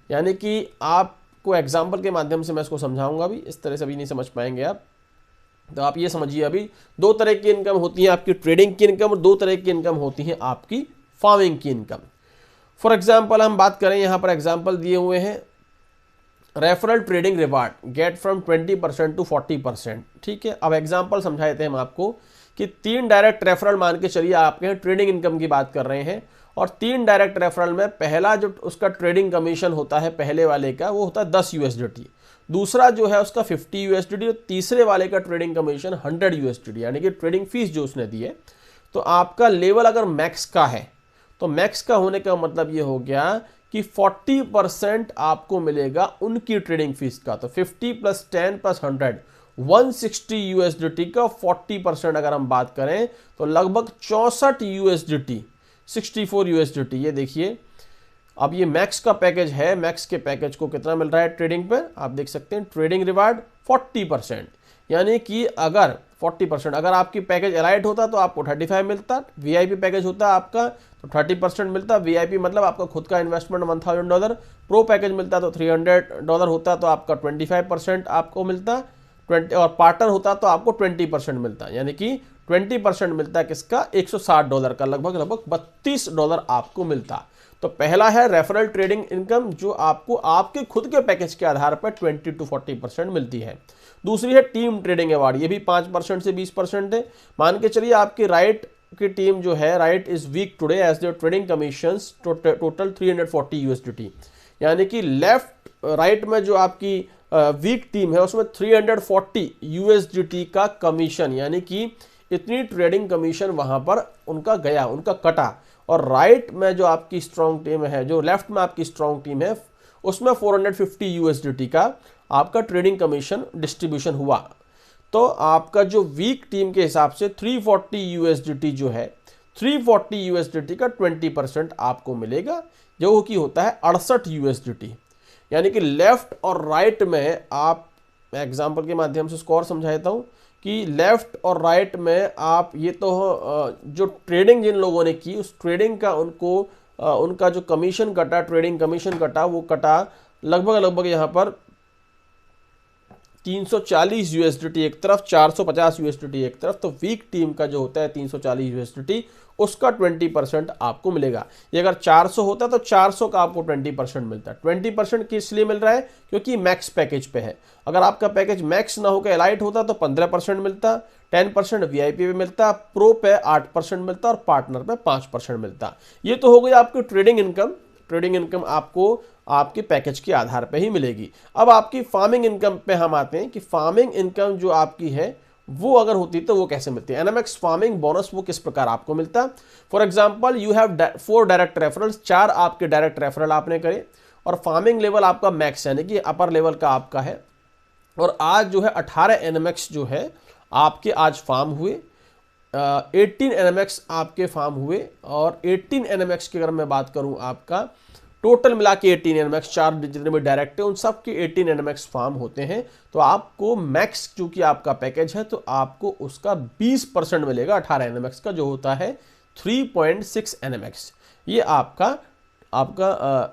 A: यानी कि आपको एग्जाम्पल के माध्यम से मैं इसको समझाऊंगा, अभी इस तरह से अभी नहीं समझ पाएंगे आप। तो आप ये समझिए, अभी 2 तरह की इनकम होती है आपकी ट्रेडिंग की इनकम, और 2 तरह की इनकम होती है आपकी फार्मिंग की इनकम। फॉर एग्जाम्पल हम बात करें, यहाँ पर एग्जाम्पल दिए हुए हैं, referral trading reward get from 20% to 40%। ठीक है, अब एग्जाम्पल समझा देते हैं हम आपको कि 3 डायरेक्ट रेफरल मान के चलिए आपके ट्रेडिंग इनकम की बात कर रहे हैं, और 3 डायरेक्ट रेफरल में पहला जो उसका ट्रेडिंग कमीशन होता है पहले वाले का वो होता है $10, दूसरा जो है उसका $50, और तीसरे वाले का ट्रेडिंग कमीशन $100, यानी कि ट्रेडिंग फीस जो उसने दी है। तो आपका लेवल अगर मैक्स का है तो मैक्स का होने का मतलब ये हो गया कि 40% आपको मिलेगा उनकी ट्रेडिंग फीस का। तो 50 + 10 + 100 $160 का 40% अगर हम बात करें तो लगभग $64, $64। ये देखिए, अब ये मैक्स का पैकेज है। मैक्स के पैकेज को कितना मिल रहा है ट्रेडिंग पर, आप देख सकते हैं ट्रेडिंग रिवार्ड 40%, यानी कि अगर 40%, अगर आपकी पैकेज एलाइट होता तो आपको 35 मिलता, वीआईपी पैकेज होता आपका तो 30% मिलता। वीआईपी मतलब आपका खुद का इन्वेस्टमेंट $1000, प्रो पैकेज मिलता तो $300 होता तो आपका 25% आपको मिलता, 20, और पार्टनर होता तो आपको 20% मिलता, यानी कि 20% मिलता है किसका, $160 का, लगभग $32 आपको मिलता। तो पहला है रेफरल ट्रेडिंग इनकम जो आपको आपके खुद के पैकेज के आधार पर 20 to 40% मिलती है। दूसरी है टीम ट्रेडिंग अवार्ड, ये भी 5% से 20% है। मान के चलिए आपकी राइट की टीम जो है, right is week today as their trading commissions total $340, यानी कि लेफ्ट राइट में जो आपकी वीक टीम है उसमें 340 यूएसडीटी का कमीशन, यानी कि इतनी ट्रेडिंग कमीशन वहां पर उनका गया, उनका कटा। और राइट में जो आपकी स्ट्रॉन्ग टीम है, जो लेफ्ट में आपकी स्ट्रॉन्ग टीम है, उसमें 450 यूएसडीटी का आपका ट्रेडिंग कमीशन डिस्ट्रीब्यूशन हुआ। तो आपका जो वीक टीम के हिसाब से 340 यूएसडीटी जो है, 340 यूएसडीटी का 20% आपको मिलेगा, जो कि होता है 68 यूएसडीटी। यानी कि लेफ्ट और राइट में आप, मैं एग्जांपल के माध्यम से इसको और समझाता हूं कि लेफ्ट और राइट में आप ये तो जो ट्रेडिंग जिन लोगों ने की उस ट्रेडिंग का उनको उनका जो कमीशन कटा, ट्रेडिंग कमीशन कटा, वो कटा लगभग यहाँ पर 340 यूएसडीटी एक तरफ, 450 यूएसडीटी एक तरफ। तो वीक टीम का जो होता है 340 यूएसडीटी, उसका 20% आपको मिलेगा। ये अगर 400 होता तो 400 का आपको 20% मिलता है। 20% किस लिए मिल रहा है? क्योंकि मैक्स पैकेज पे है। अगर आपका पैकेज मैक्स ना होकर एलाइट होता तो 15% मिलता, 10% वीआईपी पे मिलता, प्रो पे 8% मिलता और पार्टनर पे 5% मिलता। ये तो हो गई आपकी ट्रेडिंग इनकम। ट्रेडिंग इनकम आपको आपके पैकेज के आधार पे ही मिलेगी। अब आपकी फार्मिंग इनकम पे हम आते हैं कि फार्मिंग इनकम जो आपकी है वो अगर होती तो वो कैसे मिलती है। एनएमएक्स फार्मिंग बोनस वो किस प्रकार आपको मिलता है? For example you have 4 direct referrals, 4 आपके डायरेक्ट रेफरल आपने करे और फार्मिंग लेवल आपका मैक्स यानी कि अपर लेवल का आपका है। और आज जो है 18 एनएमएक्स जो है आपके आज फार्म हुए, 18 एनएमएक्स आपके फार्म हुए। और 18 एनएमएक्स की अगर मैं बात करूं, आपका टोटल मिला के 18 एनएमएक्स, 4 जितने भी डायरेक्ट है उन सब के 18 एनएमएक्स फार्म होते हैं। तो आपको मैक्स चूंकि आपका पैकेज है तो आपको उसका 20% मिलेगा 18 एनएमएक्स का, जो होता है 3.6 एनएमएक्स। ये आपका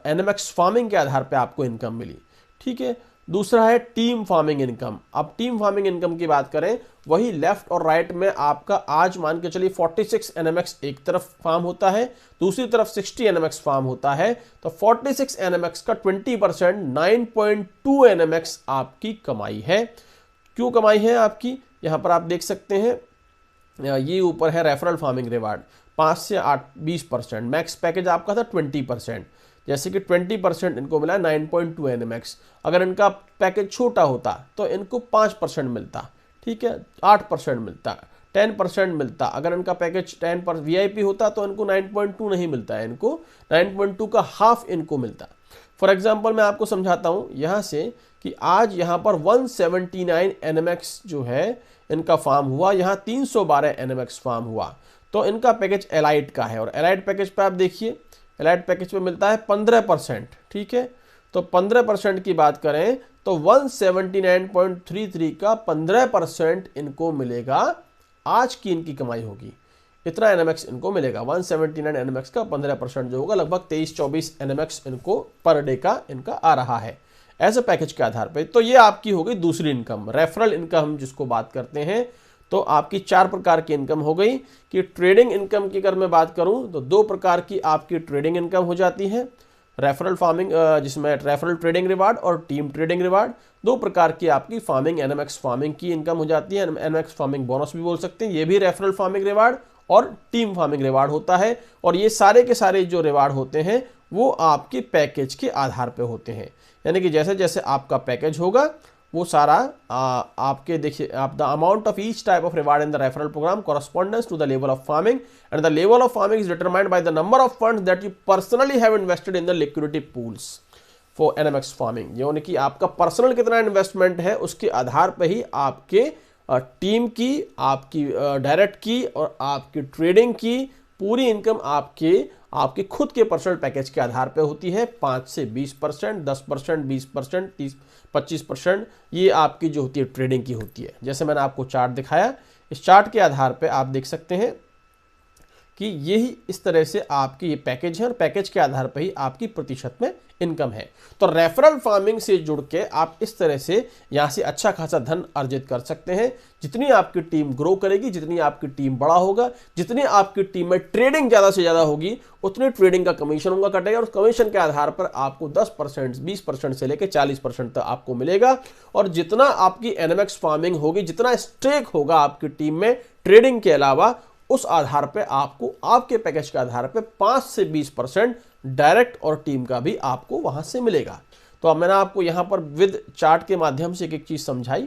A: एनएमएक्स फार्मिंग के आधार पे आपको इनकम मिली। ठीक है। दूसरा है टीम फार्मिंग इनकम। अब टीम फार्मिंग इनकम की बात करें, वही लेफ्ट और राइट में आपका आज मान के चलिए 46 एनएमएक्स एक तरफ फार्म होता है, दूसरी तरफ 60 एनएमएक्स फार्म होता है। तो 46 एनएमएक्स का 20% 9.2 एनएमएक्स आपकी कमाई है। क्यों कमाई है आपकी? यहां पर आप देख सकते हैं, ये ऊपर है रेफरल फार्मिंग रिवार्ड 5 से 8 20%। मैक्स पैकेज आपका था 20%, जैसे कि 20% इनको मिला 9.2 एनएमएक्स। अगर इनका पैकेज छोटा होता तो इनको 5% मिलता। ठीक है, 8% मिलता, 10% मिलता। अगर इनका पैकेज 10% वीआईपी होता तो इनको 9.2 नहीं मिलता है, इनको 9.2 का हाफ इनको मिलता। फॉर एग्जांपल मैं आपको समझाता हूं यहां से कि आज यहां पर 179 एनएमएक्स जो है इनका फार्म हुआ, यहां 312 एनएमएक्स फार्म हुआ। तो इनका पैकेज एलाइट का है और एलाइट पैकेज पे आप देखिए, एलाइट पैकेज पे मिलता है 15%। ठीक है, तो 15% की बात करें तो 179.33 का 15% इनको मिलेगा। आज की इनकी कमाई होगी इतना एनएमएक्स इनको मिलेगा। 179 एनएमएक्स का 15% जो होगा लगभग 23-24 एनएमएक्स इनको पर डे का इनका आ रहा है एज ए पैकेज के आधार पे। तो ये आपकी हो गई दूसरी इनकम, रेफरल इनकम जिसको बात करते हैं। तो आपकी 4 प्रकार की इनकम हो गई। कि ट्रेडिंग इनकम की अगर मैं बात करूं तो 2 प्रकार की आपकी ट्रेडिंग इनकम हो जाती है, रेफरल फार्मिंग जिसमें रेफरल ट्रेडिंग रिवार्ड और टीम ट्रेडिंग रिवार्ड। 2 प्रकार की आपकी फार्मिंग एनएमएक्स फार्मिंग की इनकम हो जाती है, एनएमएक्स फार्मिंग बोनस भी बोल सकते हैं। ये भी रेफरल फार्मिंग रिवार्ड और टीम फार्मिंग रिवार्ड होता है। और ये सारे के सारे जो रिवार्ड होते हैं वो आपके पैकेज के आधार पे होते हैं, यानी कि जैसे जैसे आपका पैकेज होगा वो सारा आपके देखिए, आप the amount of each type of reward in the referral programme correspondence to the level of farming and the level of farming is determined by the number of funds that you personally have invested in the liquidity pools for NMX farming. यानी कि आपका personal कितना investment है उसके आधार पर ही आपके team की, आपकी डायरेक्ट की और आपकी ट्रेडिंग की पूरी इनकम आपके खुद के पर्सनल पैकेज के आधार पे होती है। 5 से 20%, 10%, 20%, 30-25% ये आपकी जो होती है ट्रेडिंग की होती है। जैसे मैंने आपको चार्ट दिखाया, इस चार्ट के आधार पे आप देख सकते हैं कि यही इस तरह से आपकी ये पैकेज है और पैकेज के आधार पर ही आपकी प्रतिशत में इनकम है। तो रेफरल फार्मिंग से जुड़ के आप इस तरह से यहाँ से अच्छा खासा धन अर्जित कर सकते हैं। जितनी आपकी टीम ग्रो करेगी, जितनी आपकी टीम बड़ा होगा, जितनी आपकी टीम में ट्रेडिंग ज़्यादा से ज़्यादा होगी, उतनी ट्रेडिंग का कमीशन उनका कटेगा और कमीशन के आधार पर आपको 10%, 20% से लेकर 40% तक आपको मिलेगा। और जितना आपकी एनएमएक्स फार्मिंग होगी, जितना स्टेक होगा आपकी टीम में ट्रेडिंग के अलावा, उस आधार पे आपको आपके पैकेज के आधार पे 5 से 20% डायरेक्ट और टीम का भी आपको वहां से मिलेगा। तो अब मैंने आपको यहाँ पर विद चार्ट के माध्यम से एक एक चीज़ समझाई,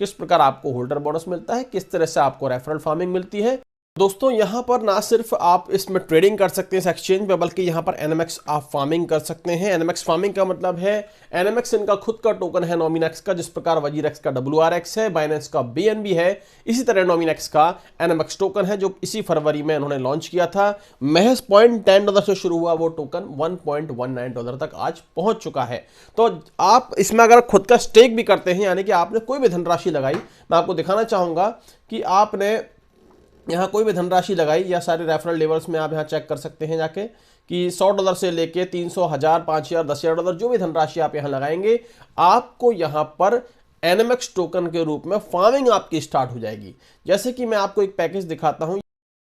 A: किस प्रकार आपको होल्डर बोनस मिलता है, किस तरह से आपको रेफरल फार्मिंग मिलती है। दोस्तों यहाँ पर ना सिर्फ आप इसमें ट्रेडिंग कर सकते हैं इस एक्सचेंज पे, बल्कि यहाँ पर एनएमएक्स आप फार्मिंग कर सकते हैं। एनएमएक्स फार्मिंग का मतलब है एनएमएक्स इनका खुद का टोकन है नॉमिनेक्स का, जिस प्रकार वजीरेक्स का WRX है, बाइनेंस का BNB है, इसी तरह नॉमिनेक्स का एनएमएक्स टोकन है जो इसी फरवरी में उन्होंने लॉन्च किया था। महज $0.10 से शुरू हुआ वो टोकन $1.19 तक आज पहुंच चुका है। तो आप इसमें अगर खुद का स्टेक भी करते हैं, यानी कि आपने कोई भी धनराशि लगाई, मैं आपको दिखाना चाहूंगा कि आपने यहाँ कोई भी धनराशि लगाई, या सारे रेफरल लेवल्स में आप यहाँ चेक कर सकते हैं जाके कि $100 से लेके 300, 1000, 5000, $10,000 जो भी धनराशि आप यहाँ लगाएंगे, आपको यहाँ पर एनएमएक्स टोकन के रूप में फार्मिंग आपकी स्टार्ट हो जाएगी। जैसे कि मैं आपको एक पैकेज दिखाता हूँ,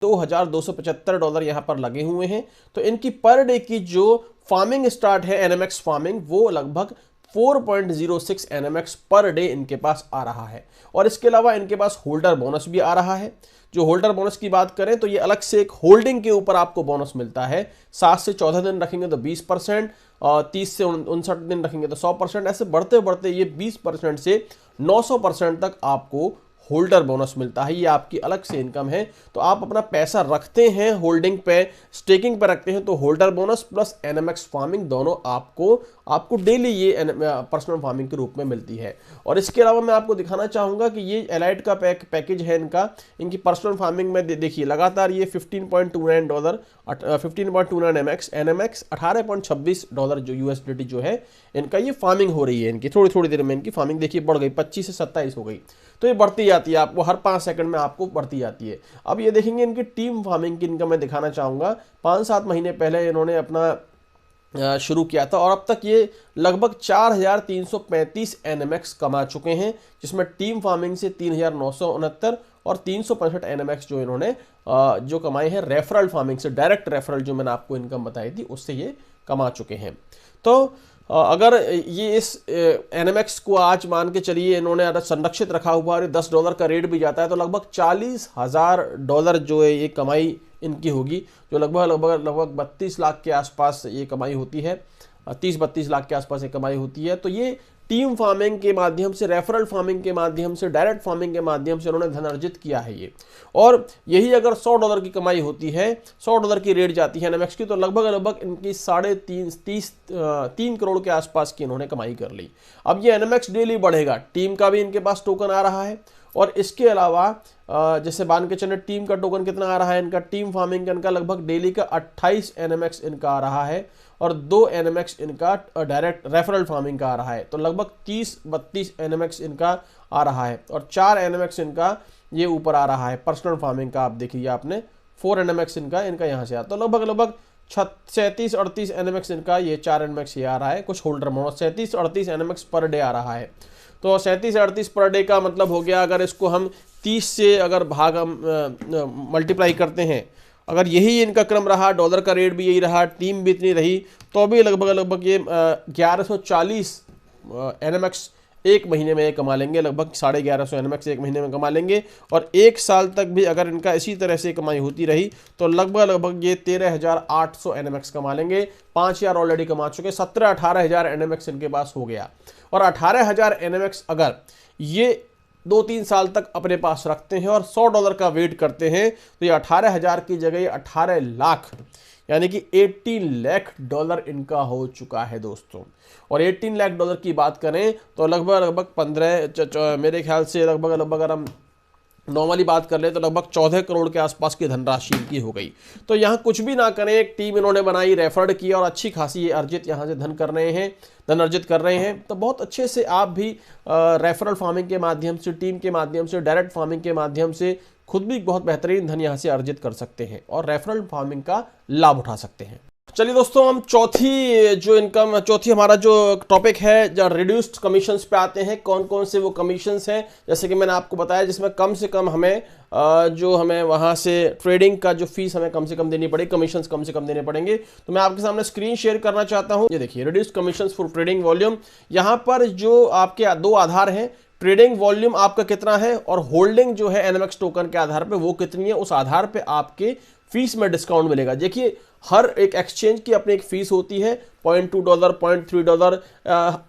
A: $2275 यहाँ पर लगे हुए हैं। तो इनकी पर डे की जो फार्मिंग स्टार्ट है एनएमएक्स फार्मिंग, वो लगभग 4.06 एनएमएक्स पर डे इनके पास आ रहा है। और इसके अलावा इनके पास होल्डर बोनस भी आ रहा है। जो होल्डर बोनस की बात करें तो ये अलग से एक होल्डिंग के ऊपर आपको बोनस मिलता है। 7 से 14 दिन रखेंगे तो 20%, और 30 से 59 दिन रखेंगे तो 100%, ऐसे बढ़ते बढ़ते ये 20% से 900% तक आपको होल्डर बोनस मिलता है। ये आपकी अलग से इनकम है। तो आप अपना पैसा रखते हैं होल्डिंग पे, स्टेकिंग पे रखते हैं, तो होल्डर बोनस प्लस एनएमएक्स फार्मिंग दोनों आपको डेली ये पर्सनल फार्मिंग के रूप में मिलती है। और इसके अलावा मैं आपको दिखाना चाहूंगा कि ये एलाइट का पैकेज है इनकी पर्सनल फार्मिंग में देखिए लगातार ये $15.29 15.29 एनएमएक्स $18.26 जो USDT जो है इनका ये फार्मिंग हो रही है। इनकी थोड़ी देर में इनकी फार्मिंग देखिए बढ़ गई, 25 से 27 हो गई। तो ये बढ़ती जाती है, आपको हर 5 सेकंड में आपको बढ़ती जाती है। अब ये देखेंगे इनकी टीम फार्मिंग की इनकम मैं दिखाना चाहूँगा। 5-7 महीने पहले इन्होंने अपना शुरू किया था और अब तक ये लगभग 4335 एनएमएक्स कमा चुके हैं, जिसमें टीम फार्मिंग से 3969 और 365 एनएमएक्स जो इन्होंने जो कमाए हैं रेफरल फार्मिंग से, डायरेक्ट रेफरल जो मैंने आपको इनकम बताई थी उससे ये कमा चुके हैं। तो अगर ये इस एनएमएक्स को आज मान के चलिए इन्होंने अगर संरक्षित रखा हुआ और $10 का रेट भी जाता है तो लगभग $40,000 जो है ये कमाई इनकी होगी, जो लगभग 32 लाख के आसपास ये कमाई होती है, 30-32 लाख के आसपास ये कमाई होती है। तो ये टीम फार्मिंग के माध्यम से, रेफरल फार्मिंग के माध्यम से, डायरेक्ट फार्मिंग के माध्यम से उन्होंने धन अर्जित किया है ये। और यही अगर $100 की कमाई होती है, $100 की रेट जाती है एनएमएक्स की, तो लगभग इनकी 3.5 करोड़ के आसपास की इन्होंने कमाई कर ली। अब ये एनएमएक्स डेली बढ़ेगा, टीम का भी इनके पास टोकन आ रहा है, और इसके अलावा जैसे मान के चले टीम का टोकन कितना आ रहा है इनका, टीम फार्मिंग का इनका लगभग डेली का 28 एनएमएक्स इनका आ रहा है, और 2 एनएमएक्स इनका डायरेक्ट रेफरल फार्मिंग का आ रहा है। तो लगभग 30-32 एनएमएक्स इनका आ रहा है, और 4 एनएमएक्स इनका ये ऊपर आ रहा है पर्सनल फार्मिंग का। आप देखिए आपने 4 एनएमएक्स इनका यहाँ से आता, तो लगभग 37-38 एनएमएक्स इनका, ये 4 एनएमएक्स ये आ रहा है। कुछ होल्डर बोनस 37-38 एनएमएक्स पर डे आ रहा है। तो 37-38 पर डे का मतलब हो गया, अगर इसको हम 30 से अगर भाग हम मल्टीप्लाई करते हैं, अगर यही इनका क्रम रहा, डॉलर का रेट भी यही रहा, टीम भी इतनी रही, तो भी लगभग ये 1140 एनएमएक्स एक महीने में ये कमा लेंगे, लगभग 1150 एनएमएक्स एक महीने में कमा लेंगे। और 1 साल तक भी अगर इनका इसी तरह से कमाई होती रही तो लगभग ये 13,800 एनएमएक्स कमा लेंगे। 5,000 ऑलरेडी कमा चुके, 17-18,000 एनएमएक्स इनके पास हो गया। और 18,000 एनएमएक्स अगर ये 2-3 साल तक अपने पास रखते हैं और $100 का वेट करते हैं, तो ये 18,000 की जगह ये 18 लाख यानी कि $18 लाख इनका हो चुका है दोस्तों। और $18 लाख की बात करें तो लगभग 15 मेरे ख्याल से लगभग अगर हम नॉर्मली बात कर ले तो लगभग 14 करोड़ के आसपास की धनराशि इनकी हो गई। तो यहाँ कुछ भी ना करें, एक टीम इन्होंने बनाई, रेफर्ड किया और अच्छी खासी ये अर्जित यहाँ से धन अर्जित कर रहे हैं। तो बहुत अच्छे से आप भी रेफरल फार्मिंग के माध्यम से, टीम के माध्यम से, डायरेक्ट फार्मिंग के माध्यम से खुद भी बहुत बेहतरीन धन यहाँ से अर्जित कर सकते हैं और रेफरल फार्मिंग का लाभ उठा सकते हैं। चलिए दोस्तों, हम चौथी हमारा जो टॉपिक है, जो रिड्यूस्ड कमीशंस पे आते हैं। कौन कौन से वो कमीशंस हैं, जैसे कि मैंने आपको बताया, जिसमें कम से कम हमें वहाँ से ट्रेडिंग का जो फीस हमें कम से कम देनी पड़ेगी, कमीशंस कम से कम देने पड़ेंगे। तो मैं आपके सामने स्क्रीन शेयर करना चाहता हूँ। ये देखिए, reduced commissions for trading volume. यहाँ पर जो आपके 2 आधार हैं, ट्रेडिंग वॉल्यूम आपका कितना है और होल्डिंग जो है एनएमएक्स टोकन के आधार पे वो कितनी है, उस आधार पे आपके फीस में डिस्काउंट मिलेगा। देखिए हर एक एक्सचेंज की अपनी एक फीस होती है, $0.2, $0.3।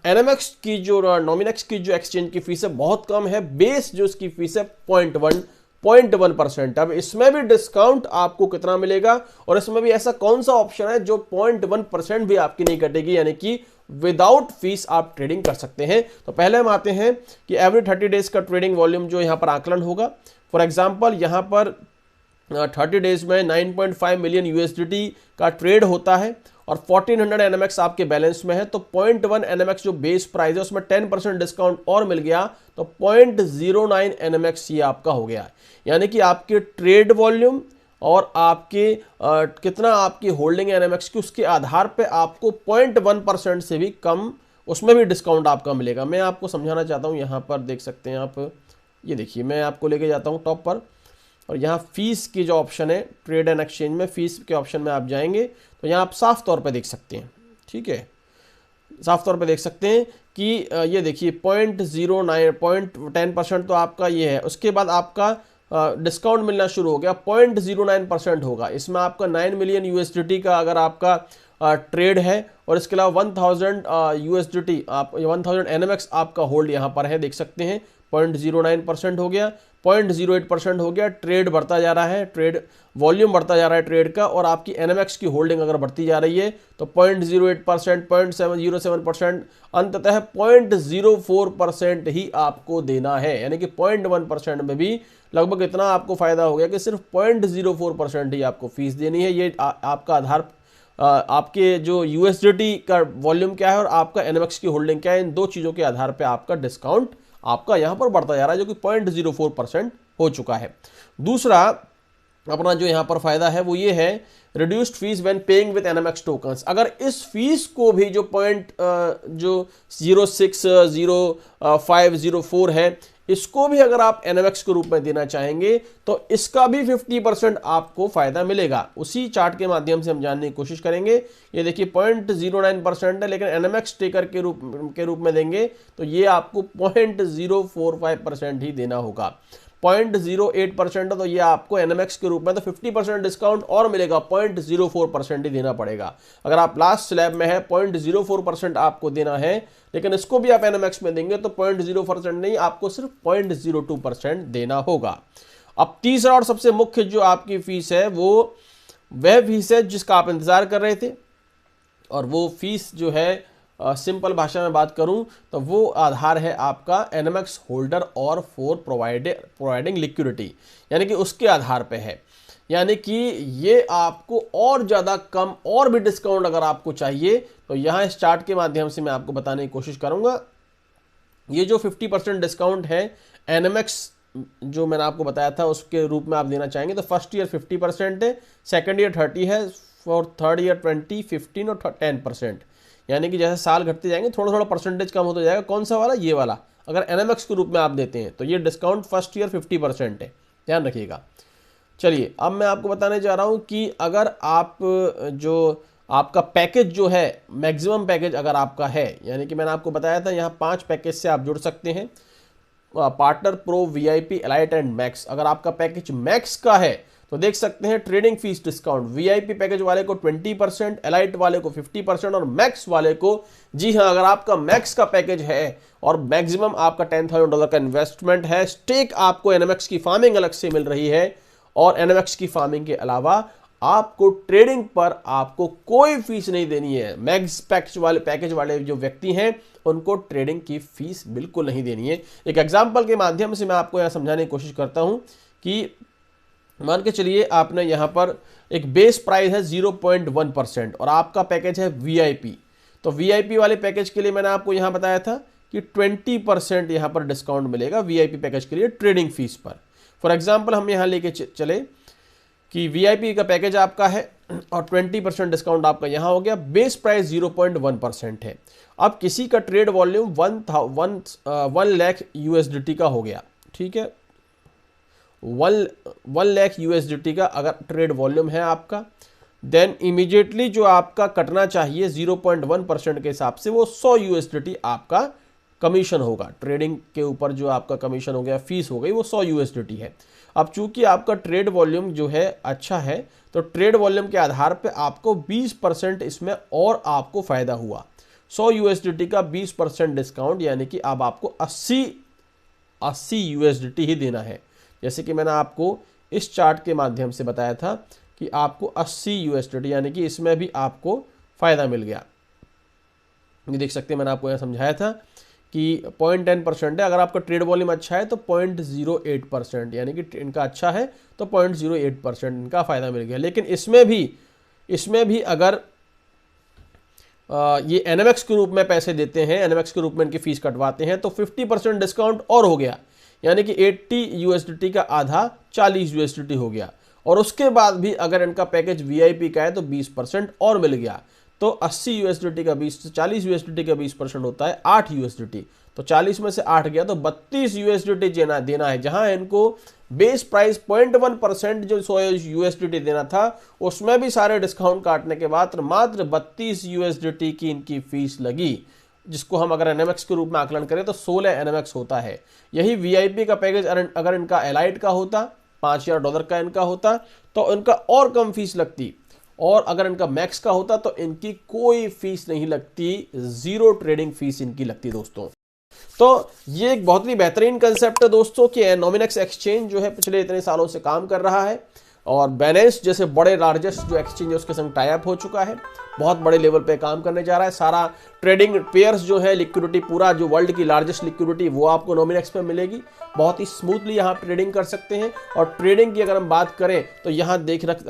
A: एनएमएक्स की जो नॉमिनेक्स की जो एक्सचेंज की फीस है बहुत कम है, बेस जो इसकी फीस है 0.1%। अब इसमें भी डिस्काउंट आपको कितना मिलेगा, और इसमें भी ऐसा कौन सा ऑप्शन है जो 0.1% भी आपकी नहीं कटेगी, यानी कि विदाउट फीस आप ट्रेडिंग कर सकते हैं। तो पहले हम आते हैं कि एवरी 30 डेज का ट्रेडिंग वॉल्यूम जो यहां पर आकलन होगा। फॉर एग्जांपल यहां पर 30 डेज में 9.5 मिलियन यूएसडीटी का ट्रेड होता है और 1400 एनएमएक्स आपके बैलेंस में है, तो 0.1 एनएमएक्स जो बेस प्राइस है उसमें 10% डिस्काउंट और मिल गया, तो 0.09 एनएमएक्स ये आपका हो गया। यानी कि आपके ट्रेड वॉल्यूम और आपके कितना आपकी होल्डिंग एनएमएक्स की, उसके आधार पे आपको 0.1% से भी कम उसमें भी डिस्काउंट आपका मिलेगा। मैं आपको समझाना चाहता हूँ, यहाँ पर देख सकते हैं आप, ये देखिए मैं आपको लेके जाता हूँ टॉप पर, और यहाँ फीस की जो ऑप्शन है ट्रेड एंड एक्सचेंज में, फीस के ऑप्शन में आप जाएंगे तो यहाँ आप साफ तौर पे देख सकते हैं, ठीक है, साफ तौर पे देख सकते हैं कि ये देखिए 0.10% तो आपका ये है। उसके बाद आपका डिस्काउंट मिलना शुरू हो गया, 0.09% होगा। इसमें आपका 9 मिलियन यूएसडीटी का अगर आपका ट्रेड है, और इसके अलावा 1000 यूएसडीटी आप 1000 एनएमएक्स आपका होल्ड यहाँ पर है, देख सकते हैं 0.09% हो गया, 0.08% हो गया। ट्रेड बढ़ता जा रहा है, ट्रेड वॉल्यूम बढ़ता जा रहा है ट्रेड का, और आपकी एनएमएक्स की होल्डिंग अगर बढ़ती जा रही है तो 0.08%, 0.07%, अंततः 0.04% ही आपको देना है। यानी कि 0.1% में भी लगभग इतना आपको फायदा हो गया कि सिर्फ 0.04% ही आपको फीस देनी है। ये आपका आधार आपके जो यूएसडीटी का वॉल्यूम क्या है और आपका एनएमएक्स की होल्डिंग क्या है, इन दो चीज़ों के आधार पर आपका डिस्काउंट आपका यहां पर बढ़ता जा रहा है, जो कि 0.04% हो चुका है। दूसरा अपना जो यहां पर फायदा है वो ये है, reduced fees when paying with NMX tokens. अगर इस फीस को भी जो 0.060504 है, इसको भी अगर आप एनएमएक्स के रूप में देना चाहेंगे तो इसका भी 50% आपको फायदा मिलेगा। उसी चार्ट के माध्यम से हम जानने की कोशिश करेंगे। ये देखिए 0.09% है, लेकिन एनएमएक्स टेकर के रूप में देंगे तो ये आपको 0.045% ही देना होगा। 0.08% है तो ये आपको एनएमएक्स के रूप में तो 50% डिस्काउंट और मिलेगा, 0.04% ही देना पड़ेगा। अगर आप लास्ट स्लैब में है 0.04% आपको देना है, लेकिन इसको भी आप एनएमएक्स में देंगे तो 0.0% नहीं, आपको सिर्फ 0.02% देना होगा। अब तीसरा और सबसे मुख्य जो आपकी फीस है वो वह फीस है जिसका आप इंतजार कर रहे थे, और वो फीस जो है सिंपल भाषा में बात करूं तो वो आधार है आपका एनएमएक्स होल्डर और फॉर प्रोवाइडिंग लिक्विडिटी, यानी कि उसके आधार पे है। यानी कि ये आपको और ज़्यादा कम और भी डिस्काउंट अगर आपको चाहिए तो यहाँ इस चार्ट के माध्यम से मैं आपको बताने की कोशिश करूँगा। ये जो 50% डिस्काउंट है एनएमएक्स जो मैंने आपको बताया था उसके रूप में आप देना चाहेंगे तो फर्स्ट ईयर 50% है, सेकेंड ईयर 30 है, फॉर थर्ड ईयर 20, 15 और 10%। यानी कि जैसे साल घटते जाएंगे थोड़ा थोड़ा परसेंटेज कम होता जाएगा। कौन सा वाला? ये वाला। अगर एनएमएक्स के रूप में आप देते हैं तो ये डिस्काउंट फर्स्ट ईयर 50% है, ध्यान रखिएगा। चलिए अब मैं आपको बताने जा रहा हूं कि अगर आप जो आपका पैकेज जो है मैक्सिमम पैकेज अगर आपका है, यानी कि मैंने आपको बताया था यहाँ 5 पैकेज से आप जुड़ सकते हैं, partner, pro, VIP, elite and max. अगर आपका पैकेज मैक्स का है तो देख सकते हैं trading fees discount VIP package वाले को 20%, एलाइट वाले को 50% और मैक्स वाले को, जी हाँ, अगर आपका मैक्स का पैकेज है और मैक्सिमम आपका $10,000 का इन्वेस्टमेंट है, स्टेक आपको एनएमएक्स की फार्मिंग अलग से मिल रही है, और एनएमएक्स की फार्मिंग के अलावा आपको ट्रेडिंग पर आपको कोई फीस नहीं देनी है। मैक्स पैकेज वाले जो व्यक्ति हैं उनको ट्रेडिंग की फीस बिल्कुल नहीं देनी है। एक एग्जांपल के माध्यम से मैं आपको यहां समझाने की कोशिश करता हूं कि मान के चलिए आपने यहां पर एक बेस प्राइस है 0.1% और आपका पैकेज है वीआईपी। तो वीआईपी वाले पैकेज के लिए मैंने आपको यहां बताया था कि 20% यहां पर डिस्काउंट मिलेगा वीआईपी पैकेज के लिए ट्रेडिंग फीस पर। फॉर एग्जांपल हम यहां लेके चले कि वीआईपी का पैकेज आपका है और 20% डिस्काउंट आपका यहां हो गया, बेस प्राइस 0.1% है। अब किसी का ट्रेड वॉल्यूम 1 लाख यूएसडीटी का हो गया, ठीक है, 1 लाख यूएसडीटी का अगर ट्रेड वॉल्यूम है आपका, देन इमीडिएटली जो आपका कटना चाहिए 0.1% के हिसाब से वो 100 यूएसडीटी आपका कमीशन होगा। ट्रेडिंग के ऊपर जो आपका कमीशन हो गया, फीस हो गई, वो 100 यूएसडीटी है। अब चूंकि आपका ट्रेड वॉल्यूम जो है अच्छा है, तो ट्रेड वॉल्यूम के आधार पे आपको 20% इसमें और आपको फायदा हुआ। 100 USDT का 20% डिस्काउंट, यानी कि अब आपको 80 USDT ही देना है। जैसे कि मैंने आपको इस चार्ट के माध्यम से बताया था कि आपको 80 USDT, यानी कि इसमें भी आपको फायदा मिल गया। ये देख सकते हैं, मैंने आपको यह समझाया था कि 0.10% है। अगर आपका ट्रेड वॉल्यूम अच्छा है तो 0.08%, यानी कि इनका अच्छा है तो 0.08% इनका फायदा मिल गया। लेकिन इसमें भी अगर ये NMX के रूप में पैसे देते हैं, NMX के रूप में इनकी फीस कटवाते हैं, तो 50% डिस्काउंट और हो गया, यानी कि 80 USDT का आधा 40 USDT हो गया। और उसके बाद भी अगर इनका पैकेज VIP का है तो 20% और मिल गया। तो 80 USDT का 40 USDT का 20% होता है 8 USDT। तो 40 में से 8 गया तो 32 USDT देना है। जहां इनको बेस प्राइस 0.1% जो 100 USDT देना था, उसमें भी सारे डिस्काउंट काटने के बाद मात्र 32 USDT की इनकी फीस लगी, जिसको हम अगर NMX के रूप में आकलन करें तो 16 NMX होता है। यही VIP का पैकेज अगर इनका एलाइट का होता, $5000 का इनका होता, तो इनका और कम फीस लगती। और अगर इनका मैक्स का होता तो इनकी कोई फीस नहीं लगती, 0 ट्रेडिंग फीस इनकी लगती दोस्तों। तो ये एक बहुत ही बेहतरीन कंसेप्ट है दोस्तों कि नॉमिनेक्स एक्सचेंज जो है पिछले इतने सालों से काम कर रहा है, और बाइनेंस जैसे बड़े लार्जेस्ट जो एक्सचेंज है उसके संग टाई अप हो चुका है, बहुत बड़े लेवल पे काम करने जा रहा है। सारा ट्रेडिंग पेयर्स जो है, लिक्विडिटी, पूरा जो वर्ल्ड की लार्जेस्ट लिक्विडिटी वो आपको नॉमिनेक्स पे मिलेगी। बहुत ही स्मूथली यहाँ ट्रेडिंग कर सकते हैं। और ट्रेडिंग की अगर हम बात करें तो यहाँ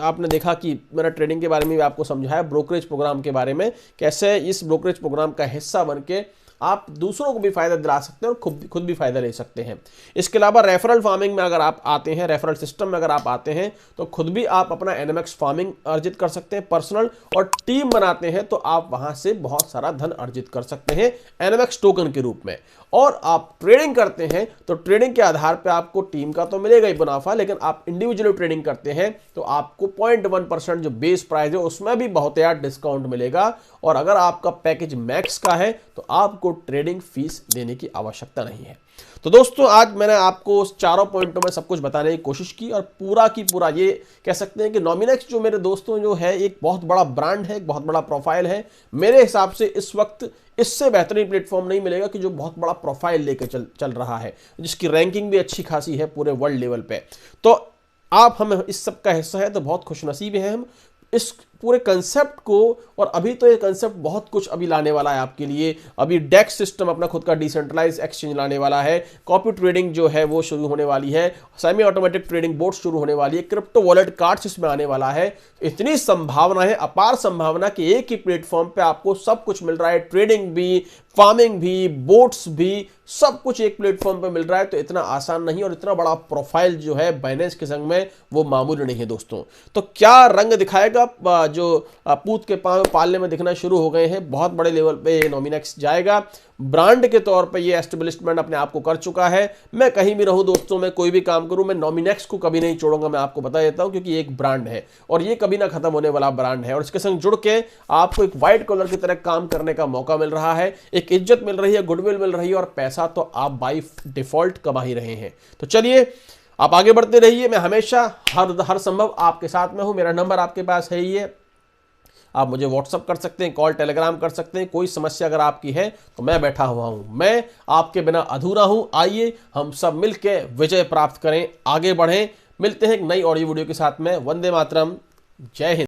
A: आपने देखा कि मैंने ट्रेडिंग के बारे में भी आपको समझाया, ब्रोकरेज प्रोग्राम के बारे में, कैसे इस ब्रोकरेज प्रोग्राम का हिस्सा बन के आप दूसरों को भी फायदा दिला सकते हैं और खुद भी फायदा ले सकते हैं। इसके अलावा रेफरल फार्मिंग में अगर आप आते हैं, रेफरल सिस्टम में अगर आप आते हैं, तो खुद भी आप अपना NMX फार्मिंग अर्जित कर सकते हैं पर्सनल, और टीम बनाते हैं तो आप वहां से बहुत सारा धन अर्जित कर सकते हैं NMX टोकन के रूप में। और आप ट्रेडिंग करते हैं तो ट्रेडिंग के आधार पर आपको टीम का तो मिलेगा ही मुनाफा, लेकिन आप इंडिविजुअली ट्रेडिंग करते हैं तो आपको 0.1% जो बेस प्राइस है उसमें भी बहुत यार डिस्काउंट मिलेगा। और अगर आपका पैकेज मैक्स का है तो आपको ट्रेडिंग फीस देने की आवश्यकता नहीं है। तो दोस्तों आज मैंने आपको उस चारों पॉइंटों में सब कुछ बताने की कोशिश की, और पूरा की पूरा ये कह सकते हैं कि नॉमिनेक्स जो मेरे दोस्तों जो है एक बहुत बड़ा ब्रांड है, एक बहुत बड़ा प्रोफाइल है। मेरे हिसाब से इस वक्त इससे बेहतरीन प्लेटफॉर्म नहीं मिलेगा कि जो बहुत बड़ा प्रोफाइल लेके चल रहा है, जिसकी रैंकिंग भी अच्छी खासी है पूरे वर्ल्ड लेवल पे। तो आप हम इस सब का हिस्सा है तो बहुत खुशनसीब हैं हम इस पूरे कंसेप्ट को। और अभी तो ये कंसेप्ट बहुत कुछ अभी लाने वाला है आपके लिए। अभी डेक्स सिस्टम अपना खुद का डिसेंट्रलाइज एक्सचेंज लाने वाला है, कॉपी ट्रेडिंग जो है वो शुरू होने वाली है, सेमी ऑटोमेटिक ट्रेडिंग बोर्ड शुरू होने वाली है, क्रिप्टो वॉलेट कार्ड्स इसमें आने वाला है। इतनी संभावना है, अपार संभावना कि एक ही प्लेटफॉर्म पे आपको सब कुछ मिल रहा है, ट्रेडिंग भी, फार्मिंग भी, बोट्स भी, सब कुछ एक प्लेटफॉर्म पे मिल रहा है। तो इतना आसान नहीं, और इतना बड़ा प्रोफाइल जो है बाइनेंस के संग में वो मामूली नहीं है दोस्तों। तो क्या रंग दिखाएगा, जो पूत के पांव पालने में दिखना शुरू हो गए हैं, बहुत बड़े लेवल पे नॉमिनेक्स जाएगा। ब्रांड के तौर पे ये एस्टेब्लिशमेंट अपने आप को कर चुका है। मैं कहीं भी रहूं दोस्तों, मैं कोई भी काम करूं, मैं नॉमिनेक्स को कभी नहीं छोड़ूंगा, मैं आपको बता देता हूं, क्योंकि ये एक ब्रांड है और ये कभी ना खत्म होने वाला ब्रांड है। और इसके संग जुड़ के आपको एक व्हाइट कॉलर की तरह काम करने का मौका मिल रहा है, एक इज्जत मिल रही है, गुडविल मिल रही है, और पैसा तो आप बाय डिफॉल्ट कमा ही रहे हैं। तो चलिए आप आगे बढ़ते रहिए। मैं हमेशा हर संभव आपके साथ में हूं। मेरा नंबर आपके पास है ही है, आप मुझे व्हाट्सअप कर सकते हैं, कॉल टेलीग्राम कर सकते हैं। कोई समस्या अगर आपकी है तो मैं बैठा हुआ हूं, मैं आपके बिना अधूरा हूं। आइए हम सब मिलकर विजय प्राप्त करें, आगे बढ़ें। मिलते हैं एक नई ऑडियो वीडियो के साथ में। वंदे मातरम, जय हिंद।